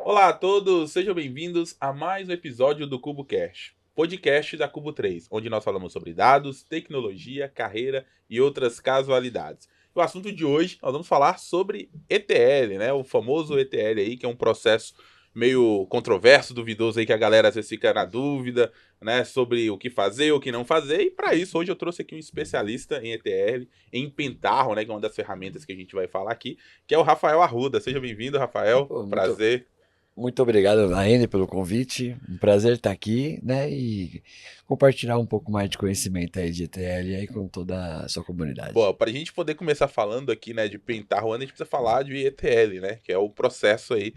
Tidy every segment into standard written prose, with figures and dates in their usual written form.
Olá a todos, sejam bem-vindos a mais um episódio do CuboCast, podcast da Cubo 3, onde nós falamos sobre dados, tecnologia, carreira e outras casualidades. O assunto de hoje, nós vamos falar sobre ETL, né? O famoso ETL aí, que é um processo meio controverso, duvidoso aí, que a galera às vezes fica na dúvida, né? Sobre o que fazer, o que não fazer. E para isso, hoje eu trouxe aqui um especialista em ETL, em Pentaho, né? Que é uma das ferramentas que a gente vai falar aqui, que é o Rafael Arruda. Seja bem-vindo, Rafael. Pô, Prazer. muito obrigado, Naine, pelo convite. Um prazer estar aqui, né? E compartilhar um pouco mais de conhecimento aí de ETL aí com toda a sua comunidade. Bom, para a gente poder começar falando aqui, né, de Pentaho, a gente precisa falar de ETL, né, que é o processo aí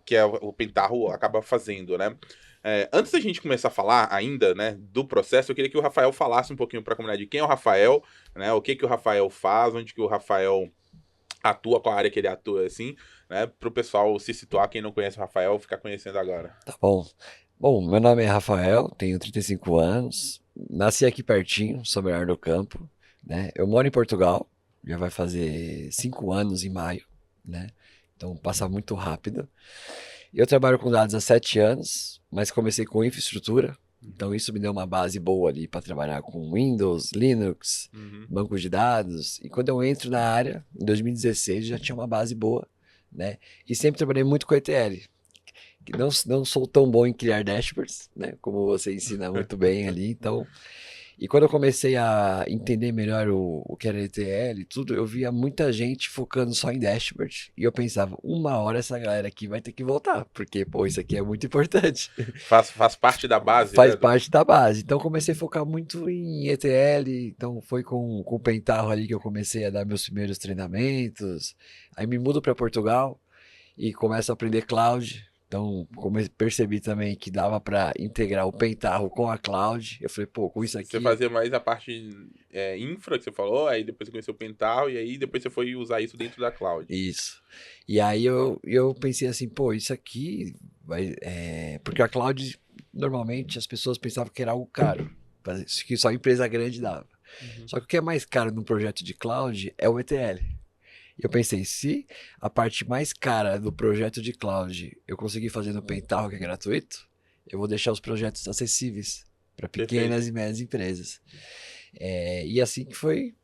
que o Pentaho acaba fazendo, né. Antes da gente começar a falar ainda, né, do processo, eu queria que o Rafael falasse um pouquinho para a comunidade de quem é o Rafael, né, o que o Rafael faz, onde que o Rafael atua, qual a área que ele atua, assim, né, para o pessoal se situar, quem não conhece o Rafael, ficar conhecendo agora. Tá bom. Bom, meu nome é Rafael, tenho 35 anos, nasci aqui pertinho, São Bernardo do Campo, né? Eu moro em Portugal, já vai fazer 5 anos em maio, né? Então passa muito rápido. Eu trabalho com dados há 7 anos, mas comecei com infraestrutura, então isso me deu uma base boa ali para trabalhar com Windows, Linux, Uhum. banco de dados. E quando eu entro na área, em 2016, já tinha uma base boa, né? E sempre trabalhei muito com ETL. Que não sou tão bom em criar dashboards, né? Como você ensina muito bem ali, então... E quando eu comecei a entender melhor o que era ETL e tudo, eu via muita gente focando só em dashboard. E eu pensava, uma hora essa galera aqui vai ter que voltar, porque, pô, isso aqui é muito importante. Faz parte da base, Faz né? parte da base. Então comecei a focar muito em ETL. Então foi com o Pentaho ali que eu comecei a dar meus primeiros treinamentos. Aí me mudo para Portugal e começo a aprender cloud. Então percebi também que dava para integrar o Pentaho com a cloud. Eu falei, pô, com isso Você aqui. fazia mais a parte infra que você falou, aí depois você conheceu o Pentaho, e aí depois você foi usar isso dentro da cloud. Isso. E aí eu pensei assim, pô, isso aqui vai. Porque a cloud, normalmente as pessoas pensavam que era algo caro, que só empresa grande dava. Uhum. Só que o que é mais caro num projeto de cloud é o ETL. E eu pensei, se a parte mais cara do projeto de cloud eu conseguir fazer no Pentaho, que é gratuito, eu vou deixar os projetos acessíveis para Perfeito. pequenas e médias empresas. E assim que foi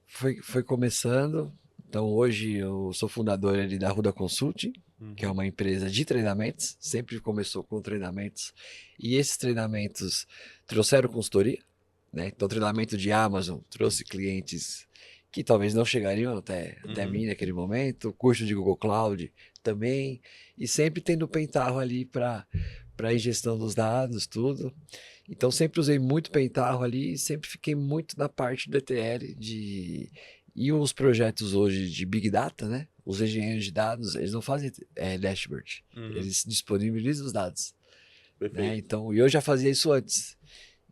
começando. Então hoje eu sou fundador ali da Ruda Consulting, que é Uhum. uma empresa de treinamentos, sempre começou com treinamentos, e esses treinamentos trouxeram consultoria, né? Então treinamento de Amazon trouxe clientes que talvez não chegariam até Uhum. mim naquele momento, curso de Google Cloud também, e sempre tendo o Pentaho ali para ingestão dos dados, tudo. Então sempre usei muito Pentaho ali e sempre fiquei muito na parte do ETL e os projetos hoje de Big Data, né? Os engenheiros de dados, eles não fazem dashboard, Uhum. eles disponibilizam os dados, né? Perfeito. Então, e eu já fazia isso antes.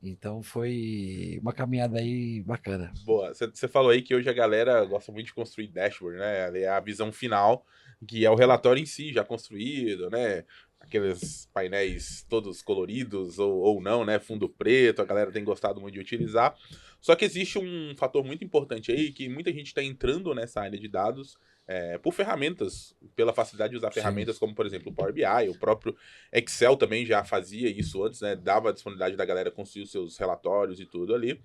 Então foi uma caminhada aí bacana. Boa. Você falou aí que hoje a galera gosta muito de construir dashboard, né? É a visão final, que é o relatório em si, já construído, né? Aqueles painéis todos coloridos ou não, né? Fundo preto, a galera tem gostado muito de utilizar. Só que existe um fator muito importante aí, que muita gente está entrando nessa área de dados por ferramentas, pela facilidade de usar Sim. ferramentas como, por exemplo, o Power BI, o próprio Excel também já fazia isso antes, né? Dava a disponibilidade da galera construir os seus relatórios e tudo ali.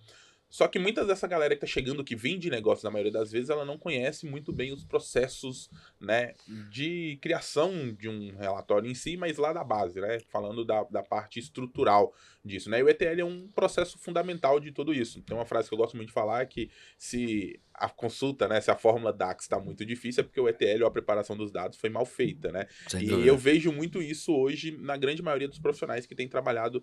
Só que muitas dessa galera que tá chegando, que vem de negócio, na maioria das vezes, ela não conhece muito bem os processos, né, de criação de um relatório em si, mas lá da base, né, falando da parte estrutural disso, né, e o ETL é um processo fundamental de tudo isso. Tem uma frase que eu gosto muito de falar, que se a consulta, né, se a fórmula DAX está muito difícil, é porque o ETL, ou a preparação dos dados, foi mal feita, né, Sem e eu dúvida. vejo muito isso hoje na grande maioria dos profissionais que têm trabalhado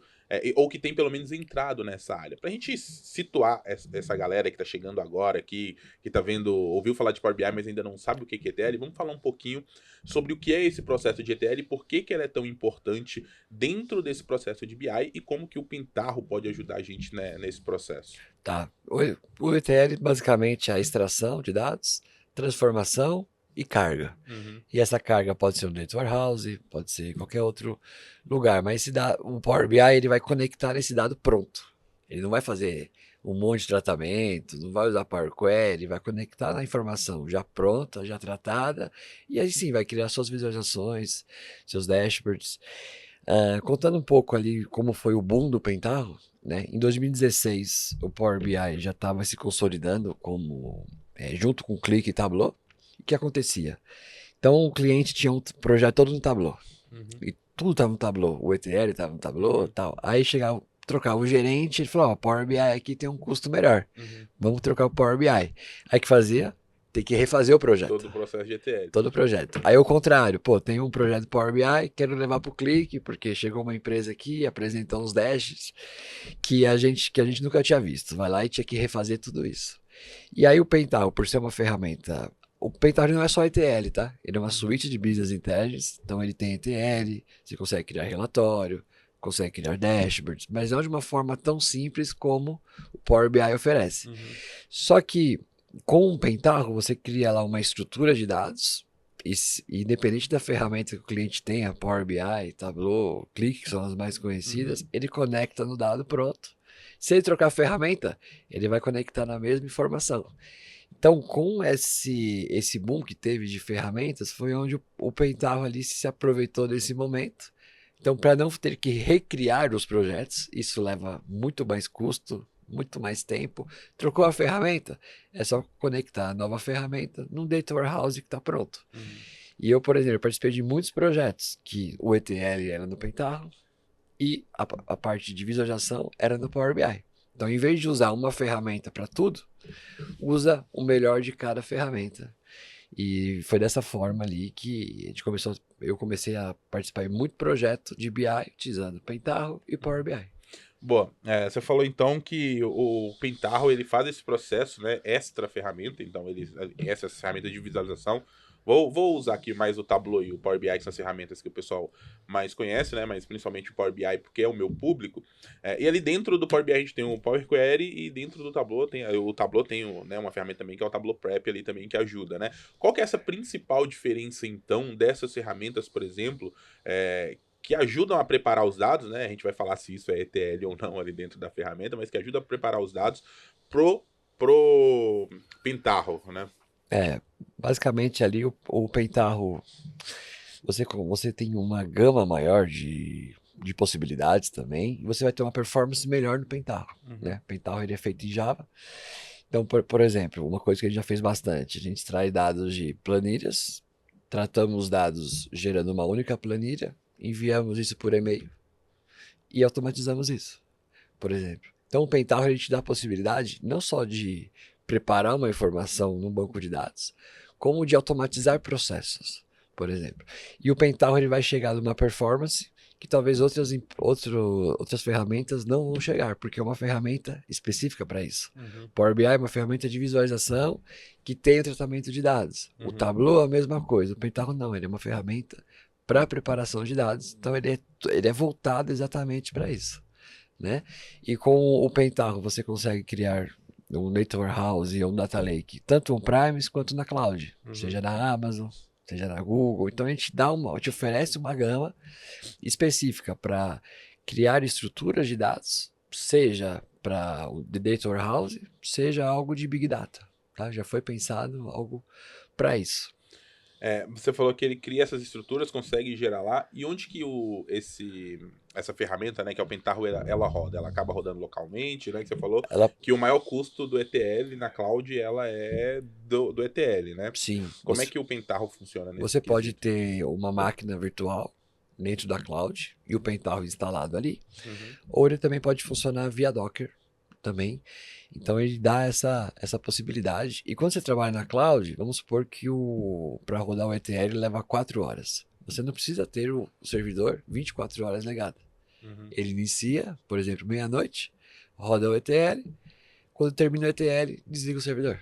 ou que tem pelo menos entrado nessa área. Pra gente situar essa galera que tá chegando agora aqui, que tá vendo, ouviu falar de Power BI, mas ainda não sabe o que é ETL, vamos falar um pouquinho sobre o que é esse processo de ETL e por que ele é tão importante dentro desse processo de BI e como que o Pentaho pode ajudar a gente, né, nesse processo. Tá. O ETL basicamente é a extração de dados, transformação e carga. Uhum. E essa carga pode ser um data warehouse, pode ser qualquer outro lugar, mas o Power BI ele vai conectar esse dado pronto. Ele não vai fazer um monte de tratamento, não vai usar Power Query, vai conectar na informação já pronta, já tratada, e aí sim vai criar suas visualizações, seus dashboards. Contando um pouco ali como foi o boom do Pentaho, né? Em 2016 o Power BI já estava se consolidando como junto com o Click e Tableau. O que acontecia? Então o cliente tinha um projeto todo no Tableau. Uhum. E tudo estava no Tableau. O ETL estava no Tableau e tal. Aí chegava, trocava o gerente, ele falou, ó, Power BI aqui tem um custo melhor. Uhum. Vamos trocar o Power BI. Aí que fazia? Tem que refazer o projeto. Todo o processo de ETL. Todo o projeto. Aí o contrário, pô, tem um projeto Power BI, quero levar pro Click, porque chegou uma empresa aqui, apresentou uns dashes que a gente nunca tinha visto. Vai lá e tinha que refazer tudo isso. E aí o Pentaho, por ser uma ferramenta, o Pentaho não é só ETL, tá? Ele é uma suíte de Business Intelligence, então ele tem ETL, você consegue criar relatório, consegue criar dashboards, mas não de uma forma tão simples como o Power BI oferece. Uhum. Só que com o Pentaho você cria lá uma estrutura de dados, e independente da ferramenta que o cliente tenha, Power BI, Tableau, Click, que são as mais conhecidas, ele conecta no dado pronto. Se ele trocar a ferramenta, ele vai conectar na mesma informação. Então, com esse boom que teve de ferramentas, foi onde o Pentaho ali se aproveitou desse momento. Então, para não ter que recriar os projetos, isso leva muito mais custo, muito mais tempo. Trocou a ferramenta, é só conectar a nova ferramenta num Data Warehouse que está pronto. Uhum. E eu, por exemplo, participei de muitos projetos que o ETL era no Pentaho e a parte de visualização era no Power BI. Então, em vez de usar uma ferramenta para tudo, usa o melhor de cada ferramenta. E foi dessa forma ali que eu comecei a participar de muito projeto de BI utilizando Pentaho e Power BI. Boa, você falou então que o Pentaho ele faz esse processo, né, extra ferramenta, então essas ferramentas de visualização. Vou usar aqui mais o Tableau e o Power BI, que são as ferramentas que o pessoal mais conhece, né? Mas principalmente o Power BI, porque é o meu público. E ali dentro do Power BI a gente tem o Power Query e dentro do Tableau tem né, uma ferramenta também que é o Tableau Prep ali também que ajuda, né? Qual que é essa principal diferença então dessas ferramentas, por exemplo, que ajudam a preparar os dados, né? A gente vai falar se isso é ETL ou não ali dentro da ferramenta, mas que ajuda a preparar os dados pro Pentaho, né? Basicamente ali o Pentaho, você tem uma gama maior de possibilidades também, e você vai ter uma performance melhor no Pentaho, né? O Pentaho ele é feito em Java. Então, por exemplo, uma coisa que a gente já fez bastante, a gente extrai dados de planilhas, tratamos os dados gerando uma única planilha, enviamos isso por e-mail e automatizamos isso, por exemplo. Então, o Pentaho ele te dá a possibilidade não só de preparar uma informação num banco de dados, como de automatizar processos, por exemplo. E o Pentaho ele vai chegar numa performance que talvez outras ferramentas não vão chegar, porque é uma ferramenta específica para isso. Uhum. Power BI é uma ferramenta de visualização que tem o tratamento de dados. O Uhum. Tableau é a mesma coisa. O Pentaho não, ele é uma ferramenta para preparação de dados. Então ele é voltado exatamente para isso, né? E com o Pentaho você consegue criar um Data Warehouse ou um Data Lake, tanto on-premise quanto na cloud, seja na Amazon, seja na Google. Então a gente te oferece uma gama específica para criar estruturas de dados, seja para o Data Warehouse, seja algo de Big Data. Tá? Já foi pensado algo para isso. Você falou que ele cria essas estruturas, consegue gerar lá. E onde que essa ferramenta, né, que é o Pentaho, ela roda? Ela acaba rodando localmente, né? Que você falou que o maior custo do ETL na cloud, ela é do ETL, né? Sim. Como é que o Pentaho funciona nesse Você pode quesito? ter uma máquina virtual dentro da cloud e o Pentaho instalado ali. Uhum. Ou ele também pode funcionar via Docker também. Então ele dá essa possibilidade. E quando você trabalha na cloud, vamos supor que para rodar o ETL leva 4 horas. Você não precisa ter o servidor 24 horas ligado. Uhum. Ele inicia, por exemplo, meia-noite, roda o ETL. Quando termina o ETL, desliga o servidor.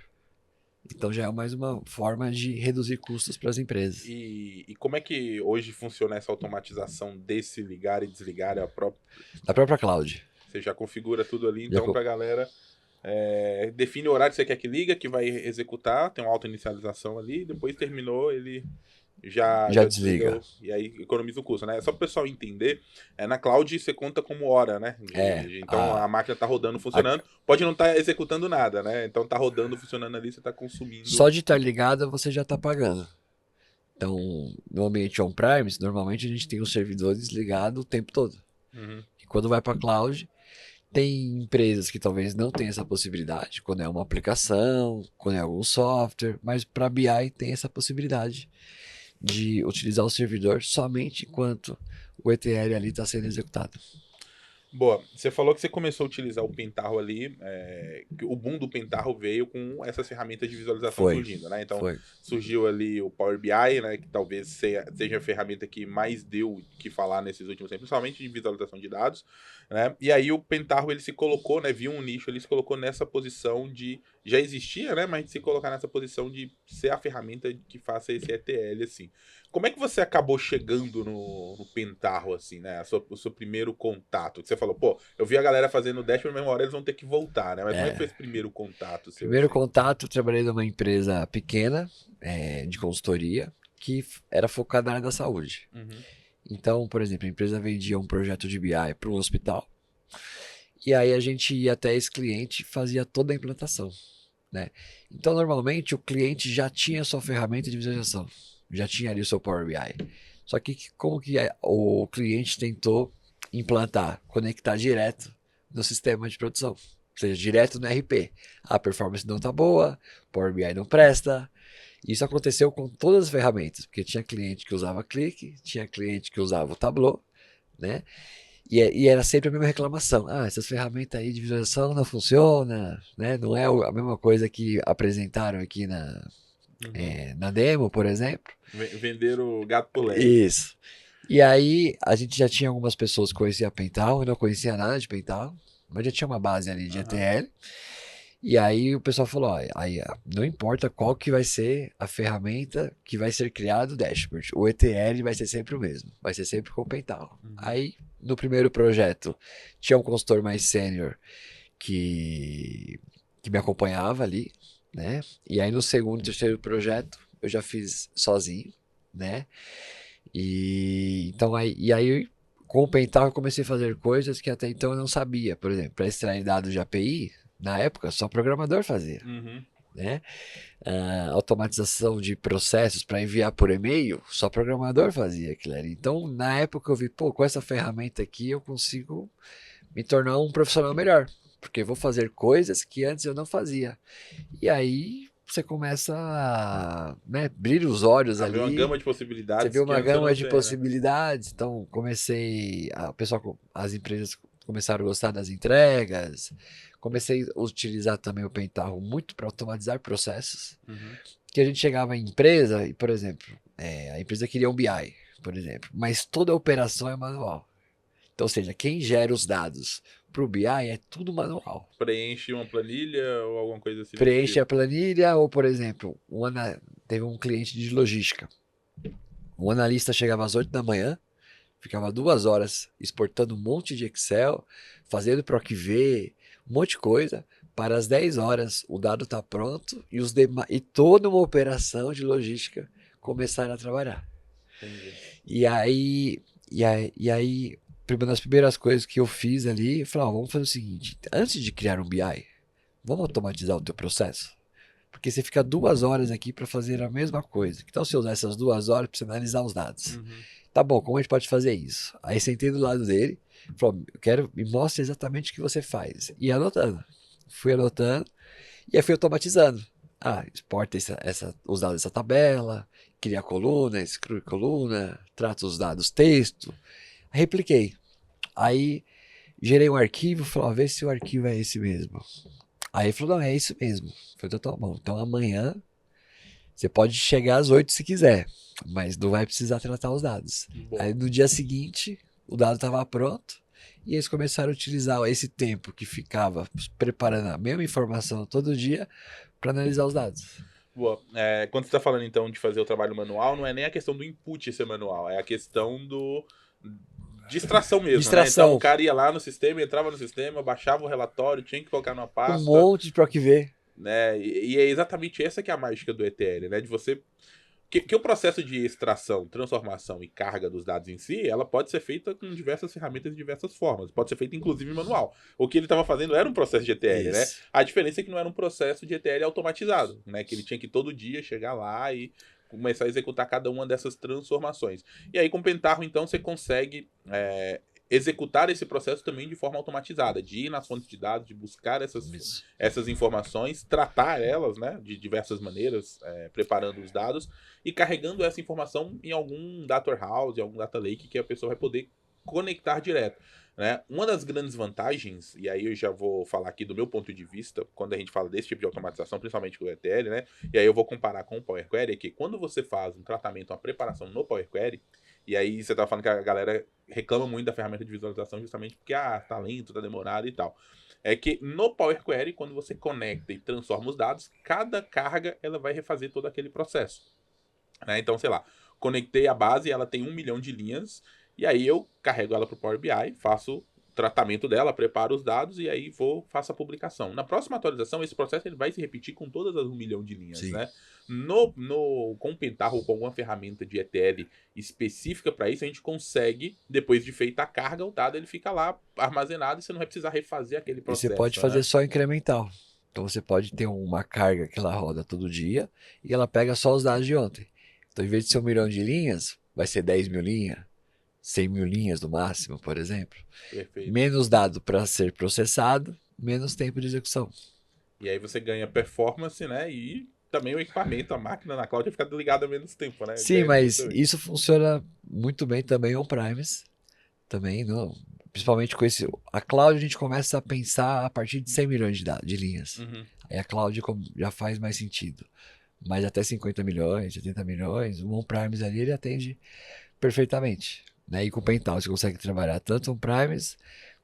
Então já é mais uma forma de reduzir custos para as empresas. E como é que hoje funciona essa automatização desse ligar e desligar? Da própria cloud. Você já configura tudo ali, então, pra galera. Define o horário que você quer que liga, que vai executar, tem uma auto-inicialização ali, depois terminou, ele Já desliga. E aí economiza o custo, né? Só para o pessoal entender, na cloud você conta como hora, né? Então a máquina tá rodando, funcionando, pode não estar executando nada, né? Então tá rodando, funcionando ali, você tá consumindo. Só de estar ligada você já tá pagando. Então, no ambiente on-premise, normalmente a gente tem os servidores ligados o tempo todo. Uhum. E quando vai para cloud, tem empresas que talvez não tenham essa possibilidade, quando é uma aplicação, quando é algum software, mas para BI tem essa possibilidade de utilizar o servidor somente enquanto o ETL ali está sendo executado. Boa, você falou que você começou a utilizar o Pentaho ali, que o boom do Pentaho veio com essas ferramentas de visualização surgindo, né? Então surgiu ali o Power BI, né? Que talvez seja a ferramenta que mais deu o que falar nesses últimos tempos, principalmente de visualização de dados, né? E aí o Pentaho ele se colocou, né? Viu um nicho, ele se colocou nessa posição de já existia, né? Mas de se colocar nessa posição de ser a ferramenta que faça esse ETL, assim. Como é que você acabou chegando no Pentaho, assim, né? O seu primeiro contato? Que você falou, pô, eu vi a galera fazendo dash, mas na mesma hora eles vão ter que voltar, né? Mas como é que foi esse primeiro contato seu? Primeiro assim? contato, eu trabalhei numa empresa pequena, de consultoria, que era focada na área da saúde. Uhum. Então, por exemplo, a empresa vendia um projeto de BI para um hospital, e aí a gente ia até esse cliente e fazia toda a implantação, né? Então, normalmente, o cliente já tinha a sua ferramenta de visualização, já tinha ali o seu Power BI. Só que como que o cliente tentou implantar, conectar direto no sistema de produção, ou seja, direto no RP. A performance não está boa, Power BI não presta. Isso aconteceu com todas as ferramentas, porque tinha cliente que usava Click, tinha cliente que usava o Tableau, né? E era sempre a mesma reclamação. Ah, essas ferramentas aí de visualização não funcionam, né? Não é a mesma coisa que apresentaram aqui na demo, por exemplo. Venderam o gato pro leque. Isso. E aí, a gente já tinha algumas pessoas que conheciam a Pentaho, eu não conhecia nada de Pentaho, mas já tinha uma base ali de ETL. E aí o pessoal falou, ó, aí, não importa qual que vai ser a ferramenta que vai ser criado o dashboard, o ETL vai ser sempre o mesmo, vai ser sempre com o Pentaho. Aí, no primeiro projeto, tinha um consultor mais sênior que me acompanhava ali, né? E aí no segundo e terceiro projeto, eu já fiz sozinho, né? Então aí com o Pentaho eu comecei a fazer coisas que até então eu não sabia. Por exemplo, para extrair dados de API, na época só programador fazia, né? Automatização de processos para enviar por e-mail, só programador fazia aquilo ali. Então, na época eu vi, pô, com essa ferramenta aqui eu consigo me tornar um profissional melhor, porque eu vou fazer coisas que antes eu não fazia. E aí você começa a, né, abrir os olhos ali. Uma gama de possibilidades. Você vê uma gama de possibilidades. Né? Então, as empresas começaram a gostar das entregas. Comecei a utilizar também o Pentaho muito para automatizar processos. Que a gente chegava em empresa e, por exemplo, a empresa queria um BI, por exemplo, mas toda a operação é manual. Então, ou seja, quem gera os dados para o BI é tudo manual. Preenche uma planilha ou alguma coisa assim? Preenche a planilha ou, por exemplo, teve um cliente de logística. O analista chegava às 8 da manhã, ficava 2 horas exportando um monte de Excel, fazendo PROC-V, um monte de coisa. Para as 10 horas o dado está pronto e toda uma operação de logística começaram a trabalhar. Entendi. E aí, uma das primeiras coisas que eu fiz ali, eu falei, vamos fazer o seguinte, antes de criar um BI, vamos automatizar o teu processo? Porque você fica 2 horas aqui para fazer a mesma coisa. Então, se eu usar essas 2 horas para você analisar os dados. Tá bom, como a gente pode fazer isso? Aí sentei do lado dele, falou, me mostre exatamente o que você faz. E anotando. Fui anotando e aí fui automatizando. Exporta os dados dessa tabela, cria coluna, exclui coluna, trata os dados texto. Repliquei. Aí gerei um arquivo, falou, vê se o arquivo é esse mesmo. Aí ele falou, não, é isso mesmo. Falei, tá bom, então amanhã você pode chegar às 8 se quiser, mas não vai precisar tratar os dados. Aí no dia seguinte, o dado estava pronto e eles começaram a utilizar esse tempo que ficava preparando a mesma informação todo dia para analisar os dados. Boa. Quando você está falando então de fazer o trabalho manual, não é nem a questão do input ser manual, é a questão distração mesmo, distração. Né? Então o cara ia lá no sistema, entrava no sistema, baixava o relatório, tinha que colocar numa pasta. Um monte de PROC-V. Né? E é exatamente essa que é a mágica do ETL, né? De você Que o processo de extração, transformação e carga dos dados em si, ela pode ser feita com diversas ferramentas de diversas formas. Pode ser feita, inclusive, manual. O que ele estava fazendo era um processo de ETL, né? Isso. A diferença é que não era um processo de ETL automatizado, né? Que ele tinha que todo dia chegar lá e começar a executar cada uma dessas transformações. E aí, com o Pentaho, então, você consegue executar esse processo também de forma automatizada, de ir nas fontes de dados, de buscar essas informações, tratar elas, né, de diversas maneiras, preparando os dados e carregando essa informação em algum data warehouse, em algum data lake que a pessoa vai poder conectar direto. Né? Uma das grandes vantagens, e aí eu já vou falar aqui do meu ponto de vista, quando a gente fala desse tipo de automatização, principalmente com o ETL, né? E aí eu vou comparar com o Power Query, é que quando você faz um tratamento, uma preparação no Power Query, e aí você tá falando que a galera reclama muito da ferramenta de visualização justamente porque, tá lento, tá demorado e tal. É que no Power Query, quando você conecta e transforma os dados, cada carga ela vai refazer todo aquele processo. Né? Então, sei lá, conectei a base, ela tem 1 milhão de linhas, e aí eu carrego ela para o Power BI, faço o tratamento dela, preparo os dados e aí faço a publicação. Na próxima atualização, esse processo ele vai se repetir com todas as 1 milhão de linhas, Sim. né? Com o Pentaho ou com alguma ferramenta de ETL específica para isso, a gente consegue, depois de feita a carga, o dado ele fica lá armazenado e você não vai precisar refazer aquele E processo. você pode fazer só incremental. Então você pode ter uma carga que ela roda todo dia e ela pega só os dados de ontem. Então, em vez de ser 1 milhão de linhas, vai ser 10 mil linhas, 100 mil linhas no máximo, por exemplo. Perfeito. Menos dado para ser processado, menos tempo de execução. E aí você ganha performance, né? E também o equipamento, a máquina na cloud vai ficar ligada menos tempo, né? Sim, mas isso funciona muito bem também on-premise. Também, não. Principalmente com esse. A cloud a gente começa a pensar a partir de 100 milhões de linhas. Uhum. Aí a cloud já faz mais sentido. Mas até 50 milhões, 70 milhões, o on-premise ali ele atende perfeitamente. Né? E com o Pentaho você consegue trabalhar tanto on-premise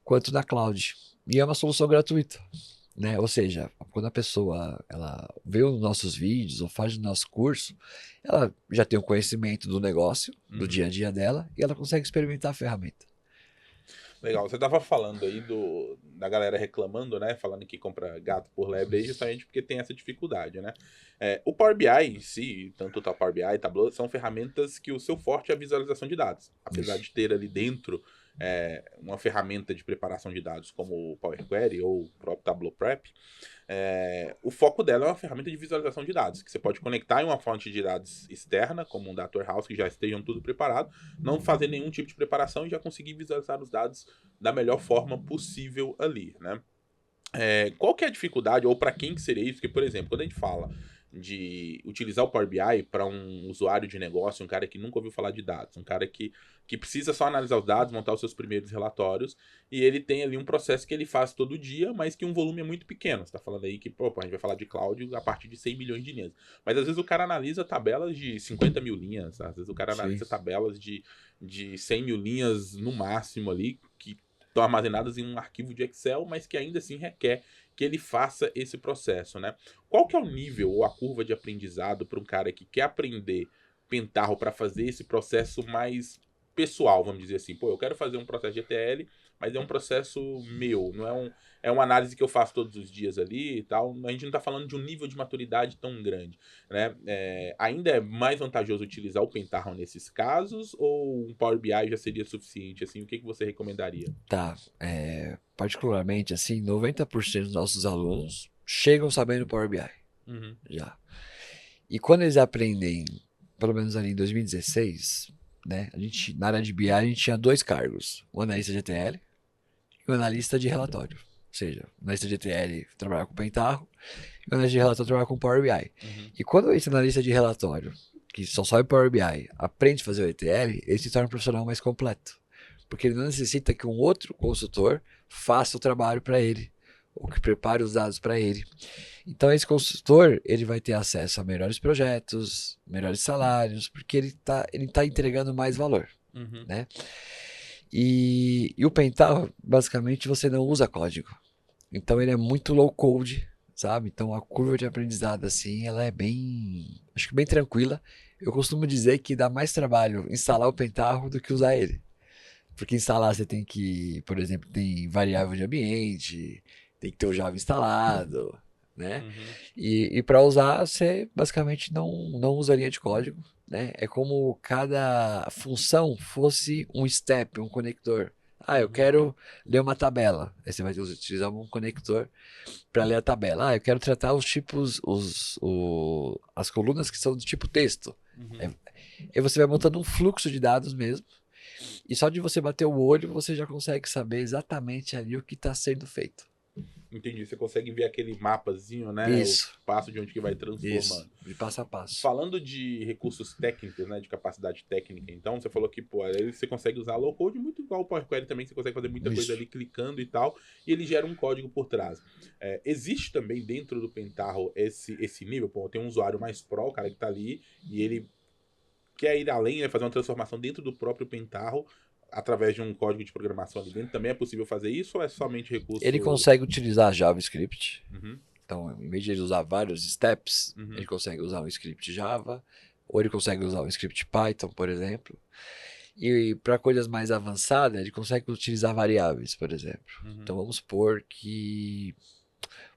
quanto na cloud. E é uma solução gratuita. Né? Ou seja, quando a pessoa ela vê os nossos vídeos ou faz o nosso curso, ela já tem um conhecimento do negócio, do dia a dia dela, e ela consegue experimentar a ferramenta. Legal, você tava falando aí da galera reclamando, né? Falando que compra gato por lebre aí justamente porque tem essa dificuldade, né? O Power BI em si, tanto o Power BI e Tableau, são ferramentas que o seu forte é a visualização de dados. Apesar de ter ali dentro uma ferramenta de preparação de dados como o Power Query ou o próprio Tableau Prep, o foco dela é uma ferramenta de visualização de dados, que você pode conectar em uma fonte de dados externa, como um data warehouse, que já estejam tudo preparado, não fazer nenhum tipo de preparação e já conseguir visualizar os dados da melhor forma possível ali, né? Qual que é a dificuldade, ou para quem que seria isso? Porque, por exemplo, quando a gente fala de utilizar o Power BI para um usuário de negócio, um cara que nunca ouviu falar de dados, um cara que precisa só analisar os dados, montar os seus primeiros relatórios, e ele tem ali um processo que ele faz todo dia, mas que um volume é muito pequeno. Você está falando aí que, a gente vai falar de cloud a partir de 100 milhões de linhas. Mas às vezes o cara analisa tabelas de 50 mil linhas, às vezes o cara analisa tabelas de 100 mil linhas no máximo ali, que estão armazenadas em um arquivo de Excel, mas que ainda assim requer que ele faça esse processo, né? Qual que é o nível ou a curva de aprendizado para um cara que quer aprender Pentaho para fazer esse processo mais pessoal, vamos dizer assim? Pô, eu quero fazer um processo de ETL, mas é um processo meu, não é uma análise que eu faço todos os dias ali e tal. A gente não está falando de um nível de maturidade tão grande, né? Ainda é mais vantajoso utilizar o Pentaho nesses casos ou um Power BI já seria suficiente? Assim, o que você recomendaria? Tá, particularmente assim, 90% dos nossos alunos chegam sabendo Power BI, já. E quando eles aprendem, pelo menos ali em 2016, né, na área de BI a gente tinha 2 cargos, o analista de ETL e o analista de relatório. Ou seja, o analista de ETL trabalhava com Pentaho e o analista de relatório trabalhava com Power BI. E quando esse analista de relatório, que só sabe Power BI, aprende a fazer o ETL, ele se torna um profissional mais completo. Porque ele não necessita que um outro consultor faça o trabalho para ele, ou que prepare os dados para ele. Então esse consultor ele vai ter acesso a melhores projetos, melhores salários, porque ele tá entregando mais valor, né? E o Pentaho, basicamente, você não usa código. Então ele é muito low code, sabe? Então a curva de aprendizado assim, ela é acho que bem tranquila. Eu costumo dizer que dá mais trabalho instalar o Pentaho do que usar ele. Porque instalar você tem que, por exemplo, tem variável de ambiente, tem que ter o Java instalado, né? E para usar você basicamente não usa linha de código, né? É como cada função fosse um step, um conector. Ah, eu quero ler uma tabela. Aí você vai utilizar um conector para ler a tabela. Ah, eu quero tratar os tipos, as colunas que são do tipo texto. Uhum. Aí você vai montando um fluxo de dados mesmo. E só de você bater o olho, você já consegue saber exatamente ali o que está sendo feito. Entendi. Você consegue ver aquele mapazinho, né? O Isso, passo de onde que vai isso, transformando. de passo a passo. Falando de recursos técnicos, né, de capacidade técnica, então, você falou que, pô, aí você consegue usar low code muito igual o Power Query também, você consegue fazer muita coisa Isso. ali clicando e tal, e ele gera um código por trás. Existe também dentro do Pentaho esse nível, pô, tem um usuário mais pro, o cara que tá ali, e ele quer ir além, né, fazer uma transformação dentro do próprio Pentaho, através de um código de programação ali dentro, também é possível fazer isso ou é somente Ele recurso... consegue utilizar JavaScript. Uhum, Então, em vez de ele usar vários steps, ele uhum, consegue usar um script Java, ou ele consegue usar um script Python, por exemplo. E para coisas mais avançadas, ele consegue utilizar variáveis, por exemplo. uhum, Então, vamos supor que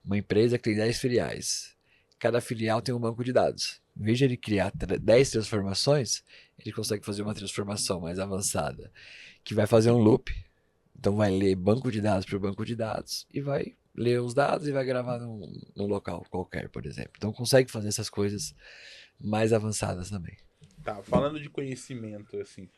uma empresa que tem 10 filiais. Cada filial tem um banco de dados. Em vez de ele criar 10 transformações, ele consegue fazer uma transformação mais avançada, que vai fazer um loop. Então vai ler banco de dados por banco de dados e vai ler os dados e vai gravar num local qualquer, por exemplo. Então consegue fazer essas coisas mais avançadas também. Tá, falando de conhecimento, assim,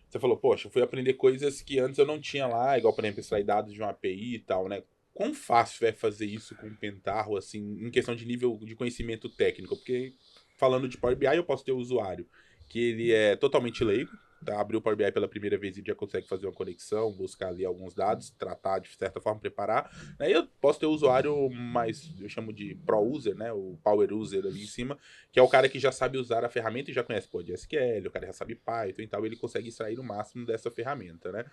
você falou, poxa, eu fui aprender coisas que antes eu não tinha lá, igual, por exemplo, extrair dados de uma API e tal, né? Quão fácil é fazer isso com o Pentaho, assim, em questão de nível de conhecimento técnico? Porque, falando de Power BI, eu posso ter o usuário que ele é totalmente leigo, tá? Abriu o Power BI pela primeira vez e já consegue fazer uma conexão, buscar ali alguns dados, tratar de certa forma, preparar. Né? E eu posso ter o usuário mais, eu chamo de Pro User, né? O Power User ali em cima, que é o cara que já sabe usar a ferramenta e já conhece, pô, de SQL, o cara já sabe Python e tal, ele consegue extrair o máximo dessa ferramenta, né?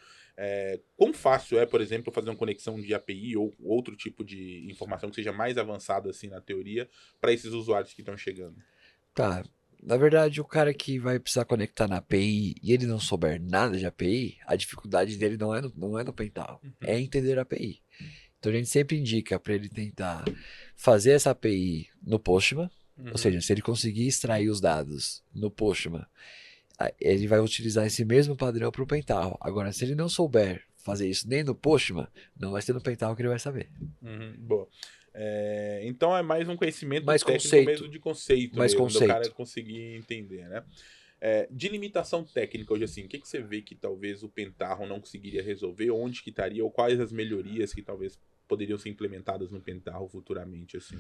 Quão fácil é, por exemplo, fazer uma conexão de API ou outro tipo de informação que seja mais avançada assim na teoria para esses usuários que estão chegando? Tá. Na verdade, o cara que vai precisar conectar na API e ele não souber nada de API, a dificuldade dele não é no Pentaho, é Uhum, entender a API. Então a gente sempre indica para ele tentar fazer essa API no Postman, ou uhum, seja, se ele conseguir extrair os dados no Postman, ele vai utilizar esse mesmo padrão para o Pentaho. Agora, se ele não souber fazer isso nem no Postman, não vai ser no Pentaho que ele vai saber. boa. Então é mais um conhecimento Mais técnico mesmo conceito, de conceito mais mesmo, do cara conceito. conseguir entender, né? De limitação técnica hoje assim, o que você vê que talvez o Pentaho não conseguiria resolver, onde que estaria, ou quais as melhorias que talvez poderiam ser implementadas no Pentaho futuramente, assim?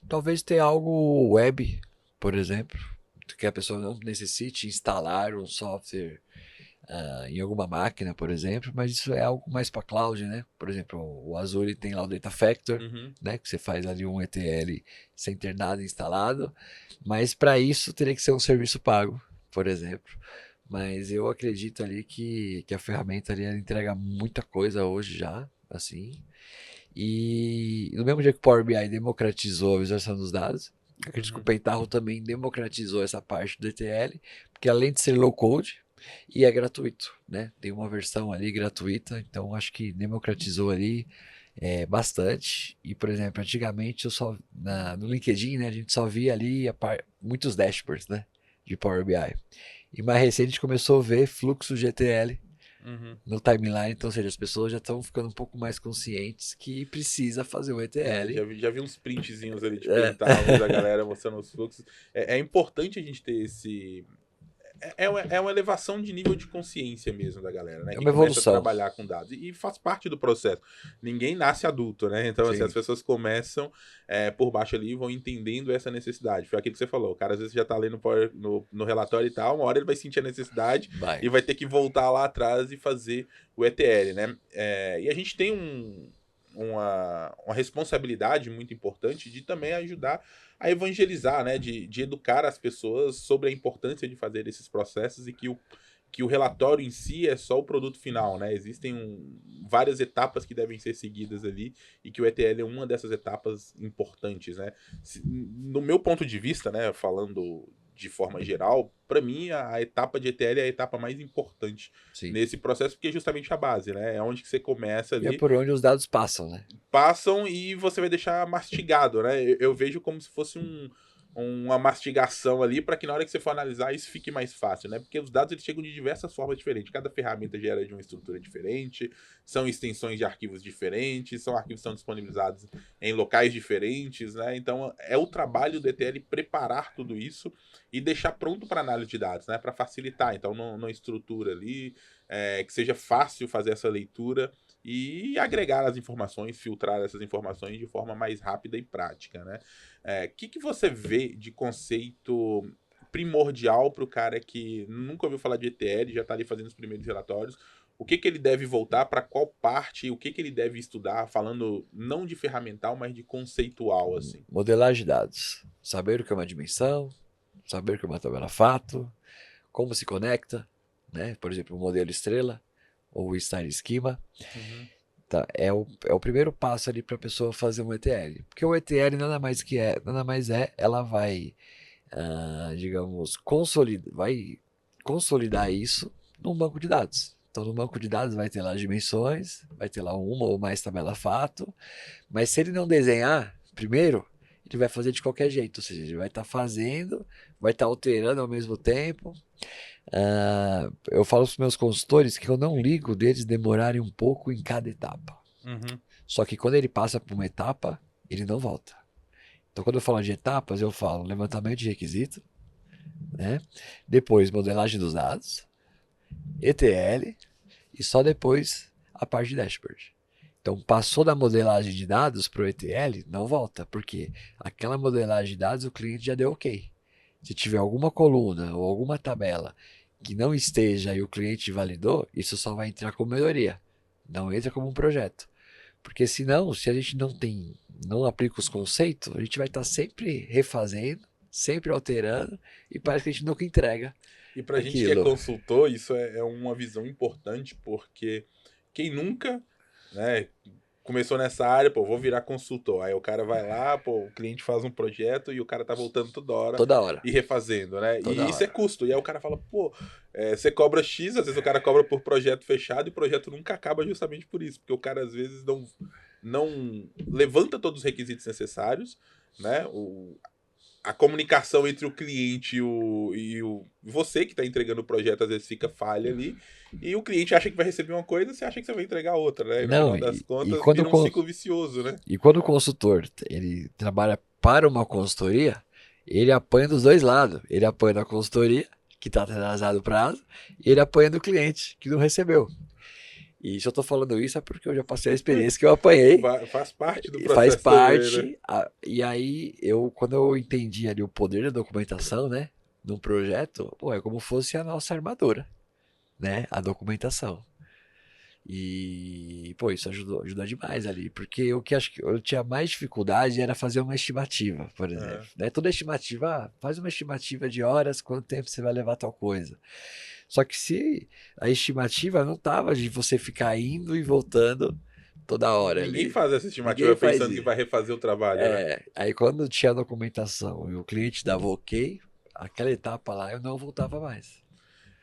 Talvez tenha algo web, por exemplo, que a pessoa não necessite instalar um software em alguma máquina, por exemplo, mas isso é algo mais para cloud, né? Por exemplo, o Azure tem lá o Data Factor, Uhum, né? Que você faz ali um ETL sem ter nada instalado, mas para isso teria que ser um serviço pago, por exemplo. Mas eu acredito ali que a ferramenta ali ela entrega muita coisa hoje já, assim. E no mesmo dia que o Power BI democratizou a visualização dos dados, acredito que o uhum. Pentaho também democratizou essa parte do ETL, porque além de ser low code, e é gratuito, né? Tem uma versão ali gratuita, então acho que democratizou ali bastante. E, por exemplo, antigamente eu só no LinkedIn, né, a gente só via ali muitos dashboards, né, de Power BI. E mais recente a gente começou a ver fluxos de ETL Uhum. no timeline, então, ou seja, as pessoas já estão ficando um pouco mais conscientes que precisa fazer o ETL. Já vi uns printzinhos ali de É, Pentaho da galera mostrando os fluxos. É importante a gente ter esse. É uma elevação de nível de consciência mesmo da galera, né? é Que uma começa a evolução, trabalhar com dados. E faz parte do processo. Ninguém nasce adulto, né? Então, assim, as sim, pessoas começam por baixo ali e vão entendendo essa necessidade. Foi aquilo que você falou. O cara às vezes já tá lendo no relatório e tal, uma hora ele vai sentir a necessidade vai. e vai ter que voltar lá atrás e fazer o ETL, né? E a gente tem uma responsabilidade muito importante de também ajudar a evangelizar, né? De educar as pessoas sobre a importância de fazer esses processos e que o relatório em si é só o produto final, né? Existem várias etapas que devem ser seguidas ali e que o ETL é uma dessas etapas importantes, né? No meu ponto de vista, né, falando de forma geral, para mim a etapa de ETL é a etapa mais importante Sim. nesse processo porque é justamente a base, né? É onde que você começa E é ali, por onde os dados passam, né? passam e você vai deixar mastigado, né? Eu vejo como se fosse uma mastigação ali para que na hora que você for analisar isso fique mais fácil, né? Porque os dados eles chegam de diversas formas diferentes. Cada ferramenta gera de uma estrutura diferente, são extensões de arquivos diferentes, são arquivos que são disponibilizados em locais diferentes, né? Então é o trabalho do ETL preparar tudo isso e deixar pronto para análise de dados, né? Para facilitar. Então não estrutura ali, que seja fácil fazer essa leitura e agregar as informações, filtrar essas informações de forma mais rápida e prática, né? Que você vê de conceito primordial para o cara que nunca ouviu falar de ETL, já está ali fazendo os primeiros relatórios? O que ele deve voltar, para qual parte, o que ele deve estudar, falando não de ferramental, mas de conceitual, assim? Modelagem de dados. Saber o que é uma dimensão, saber o que é uma tabela fato, como se conecta, né? Por exemplo, o modelo estrela ou o Stein Schema. Uhum. Tá, é o primeiro passo ali para a pessoa fazer um ETL. Porque o ETL nada mais é, ela vai, digamos, vai consolidar isso num banco de dados. Então, no banco de dados vai ter lá as dimensões, vai ter lá uma ou mais tabela fato, mas se ele não desenhar primeiro, ele vai fazer de qualquer jeito, ou seja, ele vai estar fazendo, vai estar alterando ao mesmo tempo. Eu falo para os meus consultores que eu não ligo deles demorarem um pouco em cada etapa. Uhum. Só que quando ele passa por uma etapa, ele não volta. Então, quando eu falo de etapas, eu falo levantamento de requisito, né? Depois modelagem dos dados, ETL e só depois a parte de dashboard. Então, passou da modelagem de dados para o ETL, não volta, porque aquela modelagem de dados o cliente já deu ok. Se tiver alguma coluna ou alguma tabela que não esteja e o cliente validou, isso só vai entrar como melhoria, não entra como um projeto. Porque senão, se a gente não aplica os conceitos, a gente vai estar sempre refazendo, sempre alterando e parece que a gente nunca entrega E pra gente que é aquilo. consultor, isso é uma visão importante, porque quem nunca, né, começou nessa área, pô, vou virar consultor. Aí o cara vai lá, pô, o cliente faz um projeto e o cara tá voltando toda hora Toda hora, e refazendo, né? toda E isso é hora. custo. E aí o cara fala, pô, você cobra X, às vezes o cara cobra por projeto fechado e o projeto nunca acaba justamente por isso, porque o cara às vezes não levanta todos os requisitos necessários, né? A comunicação entre o cliente e você que está entregando o projeto às vezes fica falha ali, e o cliente acha que vai receber uma coisa, você acha que você vai entregar outra, né? E no Não, final das e contas quando, vira um ciclo vicioso, né? e quando o consultor ele trabalha para uma consultoria, ele apanha dos dois lados. Ele apanha da consultoria, que está atrasado o prazo, e ele apanha do cliente, que não recebeu. E se eu estou falando isso é porque eu já passei a experiência que eu apanhei, Faz parte do faz processo também, né? parte. E aí, quando eu entendi ali o poder da documentação, né, num projeto, pô, é como fosse a nossa armadura, né, a documentação. E, pô, isso ajudou demais ali, porque o que acho que eu tinha mais dificuldade era fazer uma estimativa, por exemplo, Aham. né? Toda estimativa, faz uma estimativa de horas, quanto tempo você vai levar tal coisa. Só que se a estimativa não tava de você ficar indo e voltando toda hora Ninguém ali. faz essa Ninguém estimativa faz pensando que isso. vai refazer o trabalho, né? Aí quando tinha a documentação e o cliente dava ok, aquela etapa lá eu não voltava mais.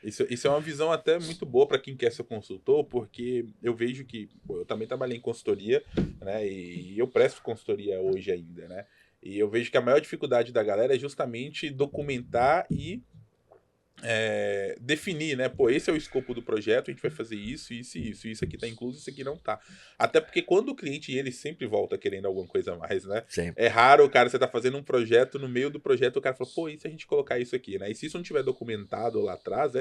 Isso é uma visão até muito boa para quem quer ser consultor, porque eu vejo que pô, eu também trabalhei em consultoria, né? E eu presto consultoria hoje ainda, né? E eu vejo que a maior dificuldade da galera é justamente documentar e definir, né? Pô, esse é o escopo do projeto, a gente vai fazer isso, isso e isso. Isso aqui tá incluso, isso aqui não tá. Até porque quando o cliente, ele sempre volta querendo alguma coisa a mais, né? É Sempre. raro, cara, você tá fazendo um projeto, no meio do projeto o cara fala, pô, e se a gente colocar isso aqui, né? E se isso não tiver documentado lá atrás, e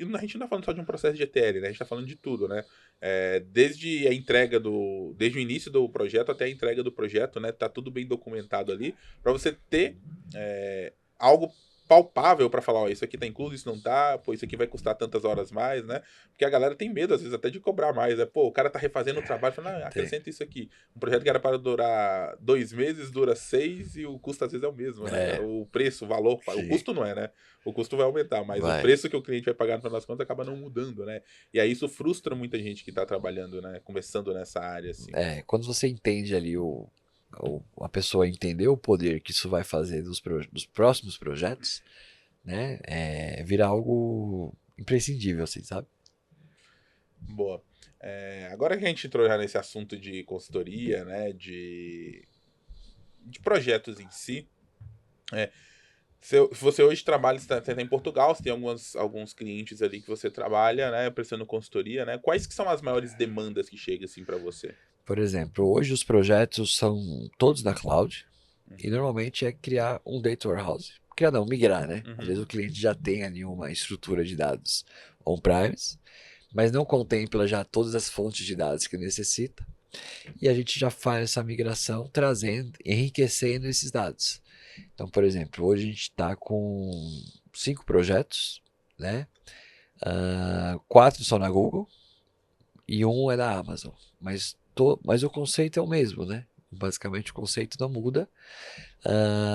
a gente não tá falando só de um processo de ETL, né? A gente tá falando de tudo, né? Desde a entrega desde o início do projeto até a entrega do projeto, né? Tá tudo bem documentado ali, para você ter algo palpável para falar, ó, isso aqui tá incluso, isso não tá, pô, isso aqui vai custar tantas horas mais, né? Porque a galera tem medo, às vezes, até de cobrar mais, né? Pô, o cara tá refazendo o trabalho, falando, Tem. acrescenta isso aqui. Um projeto que era para durar 2 meses, dura 6 e o custo às vezes é o mesmo, né? É, O preço, o valor, o sim. custo não é, né? O custo vai aumentar, mas o Vai. preço que o cliente vai pagar no final das contas acaba não mudando, né? E aí isso frustra muita gente que tá trabalhando, né? Começando nessa área, assim. Quando você entende ali a pessoa entender o poder que isso vai fazer dos próximos projetos, né? Vira algo imprescindível, assim, sabe? Boa. Agora que a gente entrou já nesse assunto de consultoria, né? De projetos em si, Você hoje trabalha, você tá em Portugal, você tem alguns clientes ali que você trabalha, né, prestando consultoria, né? Quais que são as maiores demandas que chegam assim para você? Por exemplo, hoje os projetos são todos na cloud e normalmente é criar um data warehouse. Criar não, migrar, né? Às vezes o cliente já tem ali uma estrutura de dados on-premise, mas não contempla já todas as fontes de dados que necessita. E a gente já faz essa migração trazendo, enriquecendo esses dados. Então, por exemplo, hoje a gente está com 5 projetos, né? 4 são na Google e um é na Amazon. Mas o conceito é o mesmo, né? Basicamente o conceito não muda.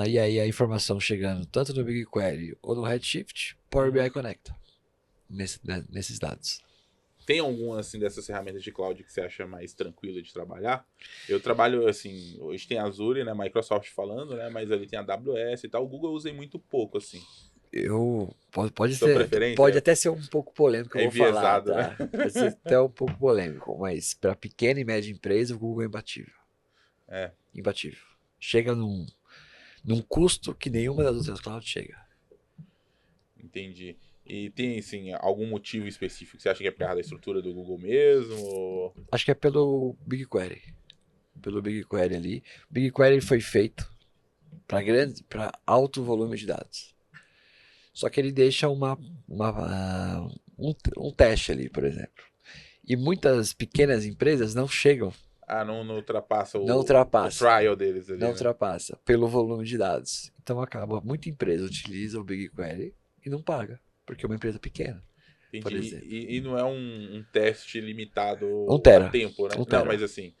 E aí a informação chegando tanto no BigQuery ou no Redshift, Power BI conecta nesses dados. Tem alguma, assim, dessas ferramentas de cloud que você acha mais tranquilo de trabalhar? Eu trabalho, assim, hoje tem Azure, né, Microsoft falando, né, mas ali tem a AWS e tal. O Google eu usei muito pouco, assim. Sua Pode preferência até ser um pouco polêmico, eu é vou falar, enviesado, né? tá? Pode ser até um pouco polêmico, mas para pequena e média empresa, o Google é imbatível. É, Imbatível. Chega num custo que nenhuma das outras clouds chega. entendi. E tem, assim, algum motivo específico que você acha que é por causa da estrutura do Google mesmo? Acho que é pelo BigQuery. Pelo BigQuery ali. O BigQuery foi feito para alto volume de dados. Só que ele deixa um teste ali, por exemplo. E muitas pequenas empresas não chegam, Ah, não ultrapassa não o ultrapassa, trial deles ali, não né? ultrapassa pelo volume de dados. Então acaba, muita empresa utiliza o BigQuery e não paga, porque é uma empresa pequena, por Entendi. exemplo. E não é um teste limitado Um a tera, tempo, né? um Não, tera. mas assim,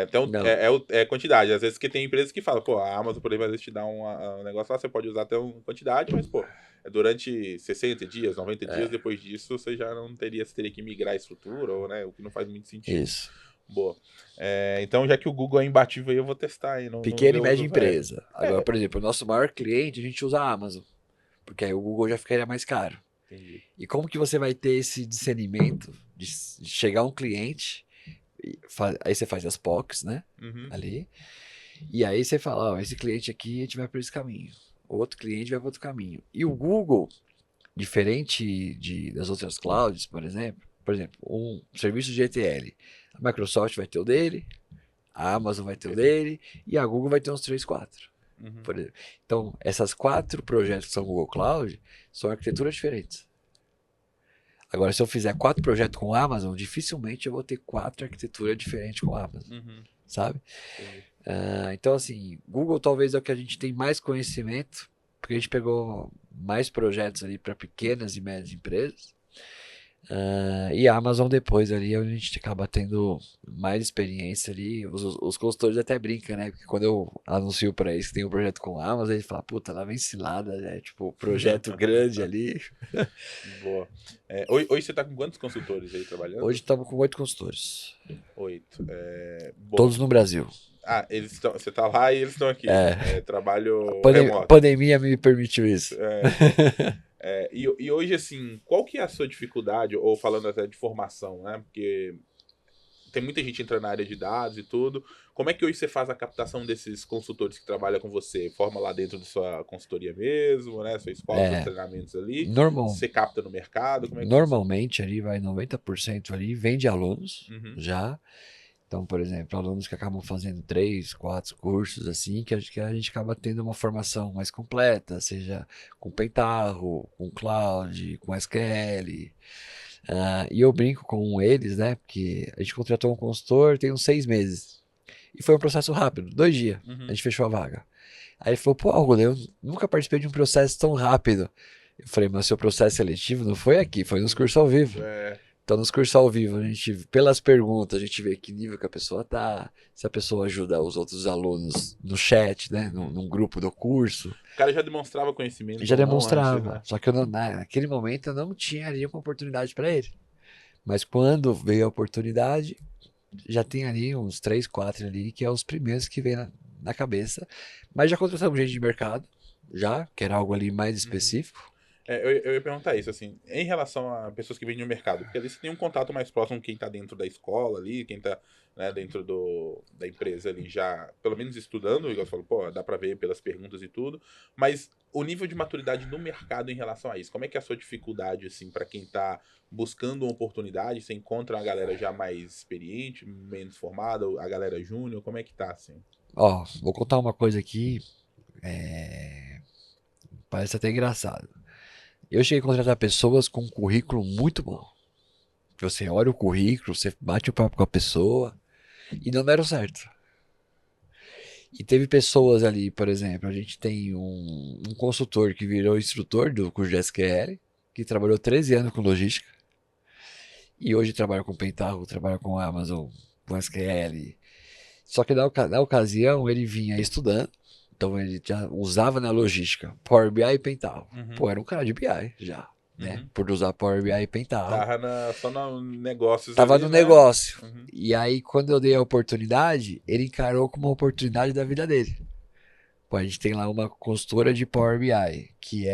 então, Não, é quantidade. Às vezes que tem empresas que falam, pô, a Amazon, por exemplo, às vezes te dá um negócio lá, você pode usar até uma quantidade, mas, pô, é durante 60 dias, 90 dias, depois disso você já não teria, você teria que migrar a estrutura, ou, né, o que não faz muito sentido. isso. Boa. Então, já que o Google é imbatível aí, eu vou testar aí, não Pequena e deu média uso. empresa. Agora, por exemplo, o nosso maior cliente, a gente usa a Amazon, porque aí o Google já ficaria mais caro. Entendi. E como que você vai ter esse discernimento de chegar um cliente, aí você faz as POCs, né? Uhum. Ali. E aí você fala, ó, esse cliente aqui a gente vai por esse caminho. O outro cliente vai para outro caminho. E o Google, diferente das outras clouds, por exemplo, um serviço de ETL. A Microsoft vai ter o dele, a Amazon vai ter o dele e a Google vai ter uns 3, 4. Uhum. Por exemplo. Então, essas 4 projetos que são Google Cloud são arquiteturas diferentes. Agora, se eu fizer 4 projetos com a Amazon, dificilmente eu vou ter 4 arquiteturas diferentes com a Amazon, Uhum. sabe? Entendi. Então, assim, Google talvez é o que a gente tem mais conhecimento, porque a gente pegou mais projetos ali para pequenas e médias empresas. E a Amazon depois ali, onde a gente acaba tendo mais experiência ali. Os consultores até brincam, né? Porque quando eu anuncio para eles que tem um projeto com a Amazon, eles falam, puta, lá vem cilada, né? Tipo, projeto grande ali. Boa. Hoje você tá com quantos consultores aí trabalhando? Hoje estamos com 8 consultores. 8. Bom. Todos no Brasil. Você tá lá e eles estão aqui. Trabalho A remoto. pandemia me permitiu isso. E hoje, assim, qual que é a sua dificuldade, ou falando até de formação, né? Porque tem muita gente entrando na área de dados e tudo. Como é que hoje você faz a captação desses consultores que trabalham com você? Forma lá dentro da sua consultoria mesmo, né? Sua escola, seus treinamentos ali? Você capta no mercado? Como é que Normalmente ali vai 90% ali, vem de alunos já. Então, por exemplo, alunos que acabam fazendo 3, 4 cursos assim, que a gente acaba tendo uma formação mais completa, seja com Pentaho, com Cloud, com SQL. E eu brinco com eles, né? Porque a gente contratou um consultor tem uns 6 meses. E foi um processo rápido, 2 dias. A gente fechou a vaga. Aí ele falou, pô, Augusto, eu nunca participei de um processo tão rápido. Eu falei, mas seu processo seletivo não foi aqui, foi nos cursos ao vivo. Então, nos cursos ao vivo, a gente, pelas perguntas, a gente vê que nível que a pessoa tá, se a pessoa ajuda os outros alunos no chat, né, num grupo do curso. O cara já demonstrava conhecimento. Já demonstrava, antes, né? só que naquele momento eu não tinha ali uma oportunidade para ele. Mas quando veio a oportunidade, já tem ali uns 3, 4 ali, que é os primeiros que vem na cabeça. Mas já contratamos gente de mercado, já, que era algo ali mais específico. Eu ia perguntar isso, assim, em relação a pessoas que vendem no mercado, porque ali você tem um contato mais próximo com quem tá dentro da escola ali, quem tá, né, dentro da empresa ali já, pelo menos estudando, igual você falou, pô, dá pra ver pelas perguntas e tudo, mas o nível de maturidade do mercado em relação a isso, como é que é a sua dificuldade, assim, pra quem tá buscando uma oportunidade, você encontra a galera já mais experiente, menos formada, a galera júnior, como é que tá, assim? Ó, vou contar uma coisa aqui, parece até engraçado. Eu cheguei a contratar pessoas com um currículo muito bom. Você olha o currículo, você bate o papo com a pessoa e não deram certo. E teve pessoas ali, por exemplo, a gente tem um consultor que virou instrutor do curso de SQL, que trabalhou 13 anos com logística, e hoje trabalha com Pentaho, trabalha com Amazon, com SQL. Só que na ocasião ele vinha estudando, então ele já usava na logística Power BI e Pentaho. Uhum, Pô, era um cara de BI já, né? uhum. Por usar Power BI e Pentaho. Tava só no negócios Tava ali, no né? negócio. Uhum. E aí, quando eu dei a oportunidade, ele encarou como uma oportunidade da vida dele. Pô, a gente tem lá uma consultora de Power BI, que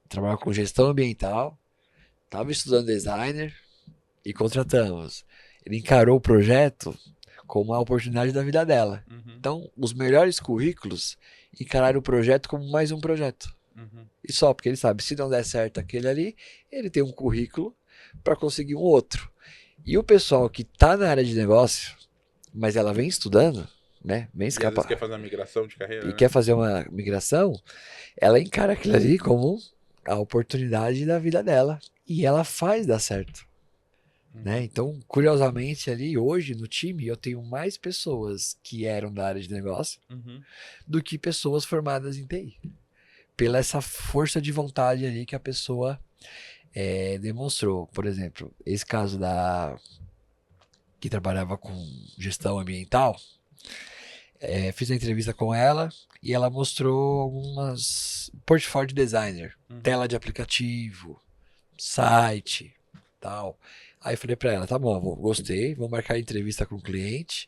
trabalhava com gestão ambiental, estava estudando designer e contratamos. Ele encarou o projeto como uma oportunidade da vida dela. Uhum, Então, os melhores currículos encararam o projeto como mais um projeto. uhum, E só porque ele sabe, se não der certo aquele ali, ele tem um currículo para conseguir um outro. E o pessoal que está na área de negócio, mas ela vem estudando, né? Vem e às vezes quer escapar fazer uma migração de e carreira, né? quer fazer uma migração, ela encara aquilo ali como a oportunidade da vida dela. E ela faz dar certo. Né? Uhum, Então, curiosamente, ali hoje no time eu tenho mais pessoas que eram da área de negócio uhum, do que pessoas formadas em TI. Pela essa força de vontade ali que a pessoa demonstrou. Por exemplo, esse caso da que trabalhava com gestão ambiental, fiz a entrevista com ela e ela mostrou algumas portfólio de designer, uhum. tela de aplicativo, site, tal. Aí eu falei pra ela, tá bom, gostei, vou marcar a entrevista com o cliente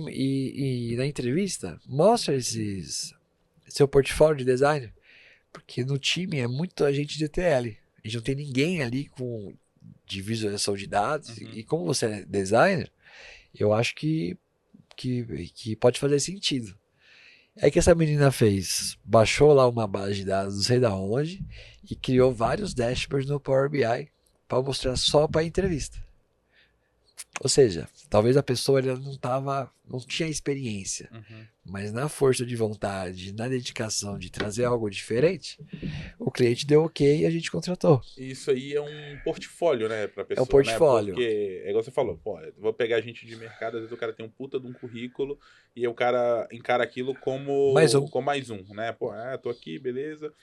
e na entrevista mostra seu portfólio de designer, porque no time é muita gente de ETL. A gente não tem ninguém ali de visualização de dados Uhum. e como você é designer, eu acho que pode fazer sentido. É que essa menina fez, baixou lá uma base de dados, não sei da onde, e criou vários dashboards no Power BI para mostrar só para entrevista. Ou seja, talvez a pessoa ela não tinha experiência, Uhum. mas na força de vontade, na dedicação de trazer algo diferente, o cliente deu ok e a gente contratou. Isso aí é um portfólio, né, pra É o pessoa, né? portfólio. Porque, é igual você falou, pô, eu vou pegar gente de mercado, às vezes o cara tem um puta de um currículo e aí o cara encara aquilo Mais um. como mais um, né? Pô, tô aqui, beleza.